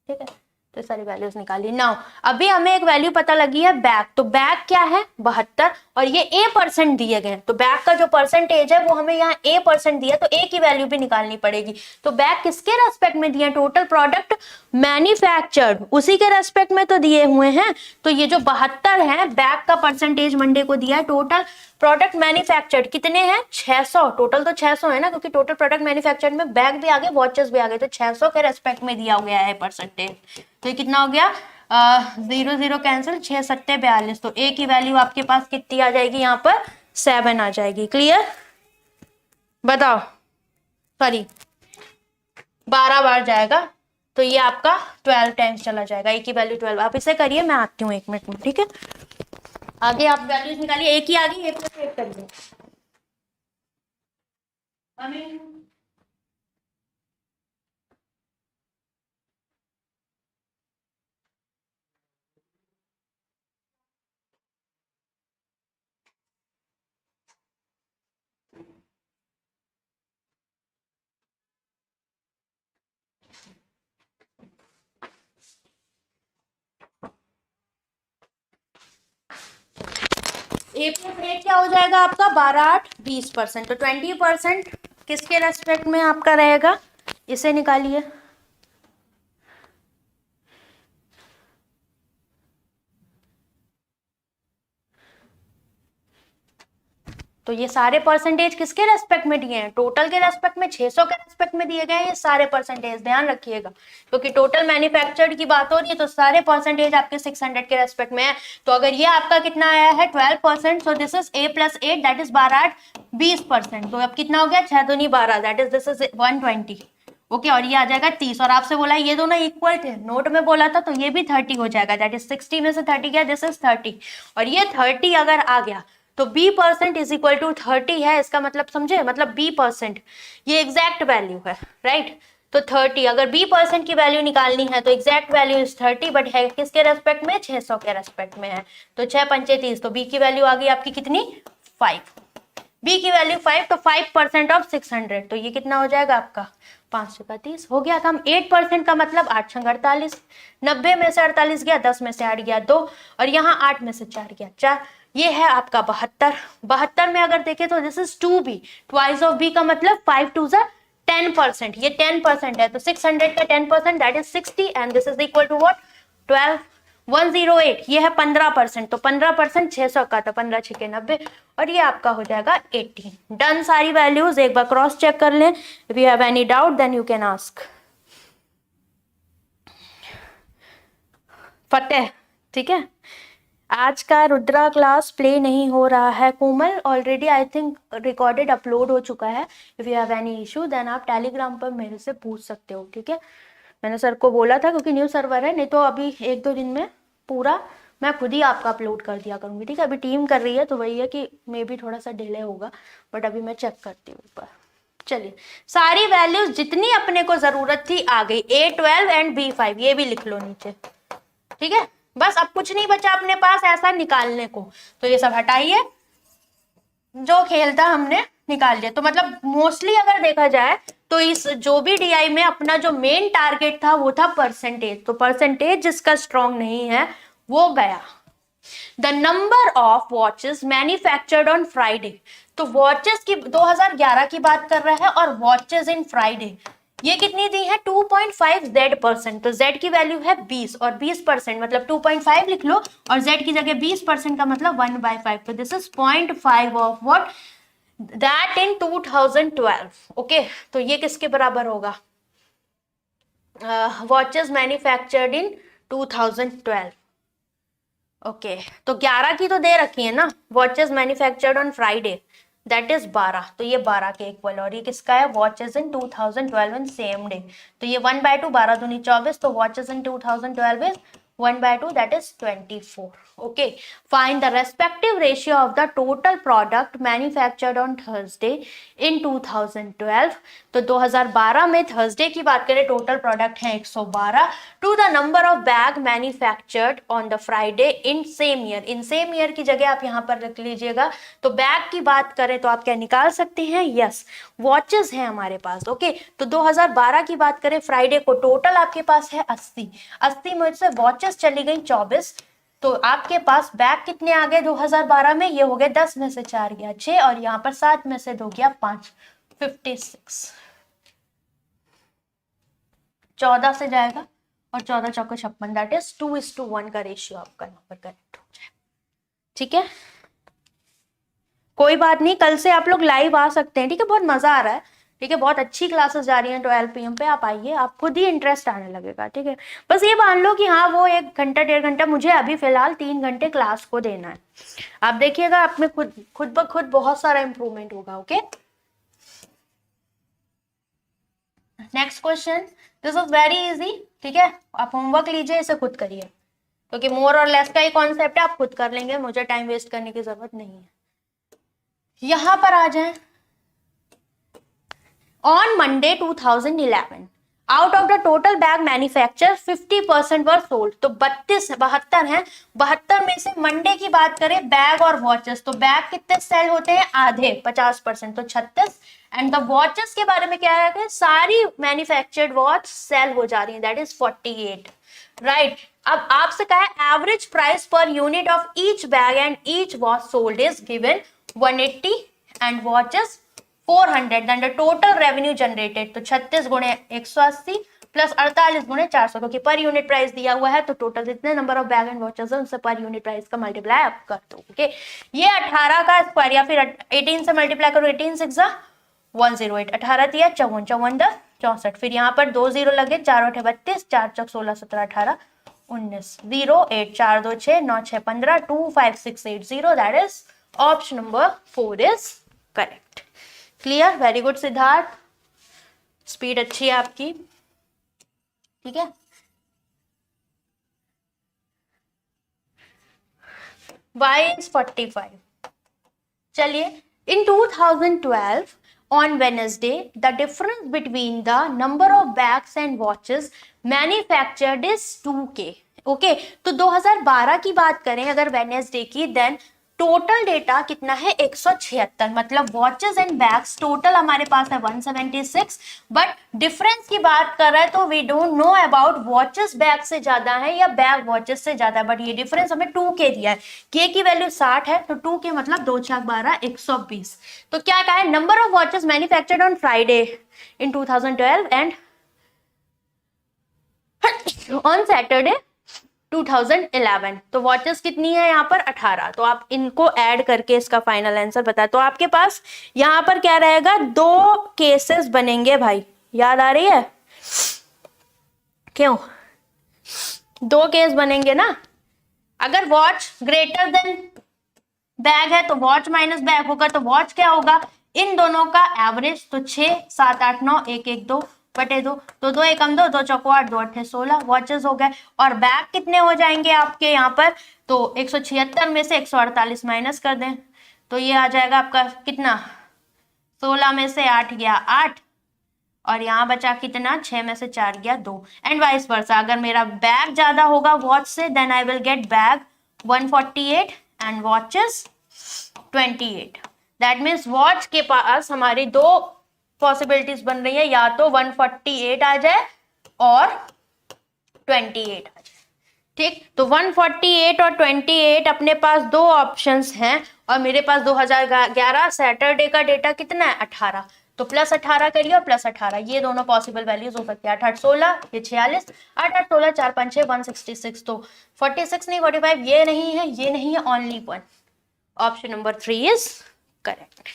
ठीक है। तो सारी वैल्यूज निकाली। नाउ अभी हमें एक वैल्यू पता लगी है बैग, तो बैग क्या है 72, और ये A% दिए गए, तो बैग का जो परसेंटेज है वो हमें यहाँ A% दिया, तो A की वैल्यू भी निकालनी पड़ेगी। तो बैग किसके रेस्पेक्ट में दिया, टोटल प्रोडक्ट मैन्युफैक्चर्ड, उसी के रेस्पेक्ट में तो दिए हुए हैं। तो ये जो 72 है, बैग का परसेंटेज मंडे को दिया है, टोटल प्रोडक्ट मैन्युफैक्चर्ड कितने हैं, 600, टोटल तो 600 है ना, क्योंकि टोटल प्रोडक्ट मैन्युफैक्चर्ड में बैग भी आ गए, वॉचेस भी आ गए, तो 600 के रेस्पेक्ट में दिया गया है परसेंटेज। तो ये कितना हो गया, 0 0 कैंसिल, 6 7 42। तो ए की वैल्यू आपके पास कितनी आ जाएगी, यहाँ पर 7 आ जाएगी। क्लियर, बताओ, सॉरी 12 बार जाएगा, तो ये आपका 12 टाइम्स चला जाएगा, ए की वैल्यू 12। आप इसे करिए, मैं आती हूँ 1 मिनट में, ठीक है। आगे आप वैल्यूज निकालिए, एक ही आ गई, ए प्लस 8 करिए। ए प्लस 8 क्या हो जाएगा आपका, 12 8 20%, तो 20% किसके रेस्पेक्ट में आपका रहेगा, इसे निकालिए। तो ये सारे परसेंटेज किसके रेस्पेक्ट में दिए हैं, टोटल के रेस्पेक्ट में, 600 के रेस्पेक्ट में दिए गए हैं ये सारे परसेंटेज, ध्यान रखिएगा, क्योंकि टोटल मैन्युफैक्चर्ड की बात हो रही है तो सारे परसेंटेज आपके 600 के रेस्पेक्ट में है। तो अगर ये आपका कितना आया है 12%, सो this is a plus 8 that is 12 8 20%, तो अब कितना हो गया 6 दूनी 12 that is this is 120। Okay और ये आ जाएगा 30, और आपसे बोला ये दोनों इक्वल थे, नोट में बोला था, तो ये भी 30 हो जाएगा, दैट इज 60 में से 30 गया, दिस इज 30, और ये 30 अगर आ गया तो b% इज इक्वल टू 30 है, इसका मतलब समझे, मतलब b% ये एग्जैक्ट वैल्यू है, राइट। तो 30 अगर b% की वैल्यू निकालनी है तो एग्जैक्ट वैल्यू इज 30, बट है किसके रेस्पेक्ट में, 600 के रेस्पेक्ट में है, तो 6 पंचे 30, तो b की वैल्यू आ गई आपकी कितनी 5, b की वैल्यू 5, तो 5% ऑफ 600, तो ये कितना हो जाएगा आपका 5 का 30 हो गया काम। 8% का मतलब 8 छंग 48, 90 में से 48 गया, 10 में से 8 गया 2, और यहाँ 8 में से 4 गया 4, ये है आपका 72। 72 में अगर देखें तो this is 2b, twice of b का मतलब 5 2 10%, ये 10% है, तो 600 का 10% that is 60, and this is equal to what 12 108, ये है 15%, तो 15% 600 का, तो 15 6 90, और ये आपका हो जाएगा 18। डन सारी वैल्यूज, एक बार क्रॉस चेक कर लें, if you have any doubt then you can ask. Fateh, ठीक है। आज का रुद्रा क्लास प्ले नहीं हो रहा है Komal, already I think recorded upload हो चुका है। If you have any issue then आप टेलीग्राम पर मेरे से पूछ सकते हो, ठीक है। मैंने सर को बोला था क्योंकि न्यू सर्वर है, नहीं तो अभी 1-2 दिन में पूरा मैं खुद ही आपका अपलोड कर दिया करूंगी, ठीक है। अभी टीम कर रही है तो वही है कि मे बी थोड़ा सा डिले होगा, बट अभी मैं चेक करती हूँ ऊपर। चलिए सारी वैल्यूज जितनी अपने को जरूरत थी आ गई, A12 एंड B5 ये भी लिख लो नीचे, ठीक है। बस अब कुछ नहीं बचा अपने पास ऐसा निकालने को, तो ये सब हटाइए, जो खेल था हमने निकाल लिया। तो मतलब मोस्टली अगर देखा जाए तो इस जो भी डीआई में अपना जो मेन टारगेट था वो था परसेंटेज, तो परसेंटेज जिसका स्ट्रॉन्ग नहीं है वो गया। The number of watches manufactured on Friday, तो वॉचेस की 2011 की बात कर रहा है, और वॉचेस इन फ्राइडे ये कितनी दी है 2.5 Z%, तो Z की वैल्यू है 20, और 20% मतलब 2.5 लिख लो, और Z की जगह 20% का मतलब 1/5, तो this is 0.5 of what that in 2012। Okay तो ये किसके बराबर होगा, वॉचेस मैन्युफैक्चर्ड इन 2012। ओके तो 11 की तो दे रखी है ना, watches manufactured on Friday that is 12, तो ये 12 के इक्वल, और ये किसका है watches in 2012 in same day, तो ये 1/2 12 दूनी 24, तो watches in 2012 is 1/2 that is 24. Okay, find the respective ratio of the total product manufactured on Thursday in 2012. तो 2012 में थर्सडे की बात करें टोटल प्रोडक्ट है 112 to the number of bag manufactured on the Friday in same year. In same year की जगह आप यहाँ पर रख लीजिएगा, तो बैग की बात करें तो आप क्या निकाल सकते हैं, यस वॉचेस है हमारे पास। ओके तो 2012 की बात करें फ्राइडे को टोटल आपके पास है 80 में से वॉचेस चली गई 24, तो आपके पास बैग कितने आ गए 2012 में, ये हो गए 10 में से 4 गया 6, और यहाँ पर 7 में से 2 गया 5, 56, 14 से जाएगा, और 14 चौको 56, दैट इज 2:1 का रेशियो आपका यहाँ पर करेक्ट हो जाएगा, ठीक है। कोई बात नहीं, कल से आप लोग लाइव आ सकते हैं, ठीक है, बहुत मजा आ रहा है, ठीक है, बहुत अच्छी क्लासेस जा रही हैं 12 PM पे, आप आइए, आप खुद ही इंटरेस्ट आने लगेगा, ठीक है। बस ये मान लो कि हाँ वो 1 घंटा 1.5 घंटा मुझे अभी फिलहाल 3 घंटे क्लास को देना है, आप देखिएगा आप में खुद ब खुद बहुत सारा इंप्रूवमेंट होगा। Okay next question, this is very easy, ठीक है, आप होमवर्क लीजिए, इसे खुद करिए। क्योंकि मोर और लेस का ही कॉन्सेप्ट है, आप खुद कर लेंगे, मुझे टाइम वेस्ट करने की जरूरत नहीं है। यहां पर आ जाए, on Monday 2011 out of the total bag manufacture 50% were sold. तो 72 है, 72 में से मंडे की बात करें बैग और वॉचेस, तो बैग कितने सेल होते हैं, आधे 50%, तो 36। एंड द वॉचेस के बारे में क्या है, सारी मैन्युफैक्चर्ड वॉच सेल हो जा रही है, दैट इज 48, राइट। अब आपसे कहा है average price per unit of each bag and each watch sold is given 180 and watches 400, then the total revenue generated, तो 36 गुणे 180 प्लस 48 गुणे 400, क्योंकि पर यूनिट प्राइस दिया हुआ है, तो टोटल जितने number of bag and watches है उनसे पर यूनिट प्राइस का मल्टीप्लाई आप कर दो। ओके, ये 18 का स्क्वायर या फिर 18 से मल्टीप्लाई करो, 18 6 108, 18 दिया 54, 54 10 64, फिर यहाँ पर 2 0 लगे, 4 8 32, 4 चौक 16 17 18 19, 0 8 4 2 6 9 6 15 2 5 6 8 0, that is option number 4 is correct. Clear, very good Siddharth, speed अच्छी है आपकी, ठीक है। y is 45। चलिए, in 2012 on Wednesday the difference between the number of bags and watches manufactured is 2K। Okay, तो 2012 की बात करें अगर वेनेसडे की, देन टोटल डेटा कितना है 176, मतलब वॉचेस एंड बैग्स टोटल हमारे पास है 176, बट डिफरेंस की बात कर रहा है तो we don't know about watches bag से ज्यादा है या बैग वॉचेस से ज्यादा, बट ये डिफरेंस हमें 2K दिया है, K की वैल्यू 60 है, तो 2K मतलब 2 4 12 120। तो क्या कहा है, number of watches manufactured on Friday in 2012 and on Saturday 2011, तो वॉचेस कितनी है यहाँ पर 18, तो आप इनको ऐड करके इसका फाइनल आंसर बता, तो आपके पास यहाँ पर क्या रहेगा, 2 केसेस बनेंगे भाई, याद आ रही है, क्यों 2 केस बनेंगे ना, अगर वॉच ग्रेटर देन बैग है तो वॉच माइनस बैग होगा, तो वॉच क्या होगा, इन दोनों का एवरेज, तो 6 7 8 9 1 1 2 बटे 2, तो 2 एकम 2 2 चौको 8 2 8 16 वॉचेस हो गए। और बैग कितने हो जाएंगे आपके यहाँ पर, तो 176 में से 148 माइनस कर दें, तो ये आ जाएगा आपका कितना, 16 में से 8 गया 8, और यहाँ बचा कितना, 6 में से 4 गया 2, एंड वाइस वर्सा, अगर मेरा बैग ज्यादा होगा वॉच से, then I will get bag 148 and watches 28। That means watch के पास हमारी 2 पॉसिबिलिटीज बन रही है, या तो 148 आ जाए और 28 आ जाए, ठीक। तो 148 और 28 अपने पास 2 ऑप्शंस हैं, और मेरे पास 2011 सैटरडे का डेटा कितना है 18, तो प्लस 18 करिए और प्लस 18, ये दोनों पॉसिबल वैल्यूज हो सकती है, 8 8 16 ये 46, 8 8 16 4 5 6 166, तो 46 नहीं 45, ये नहीं है, ये नहीं है, only 1, option number 3 is correct.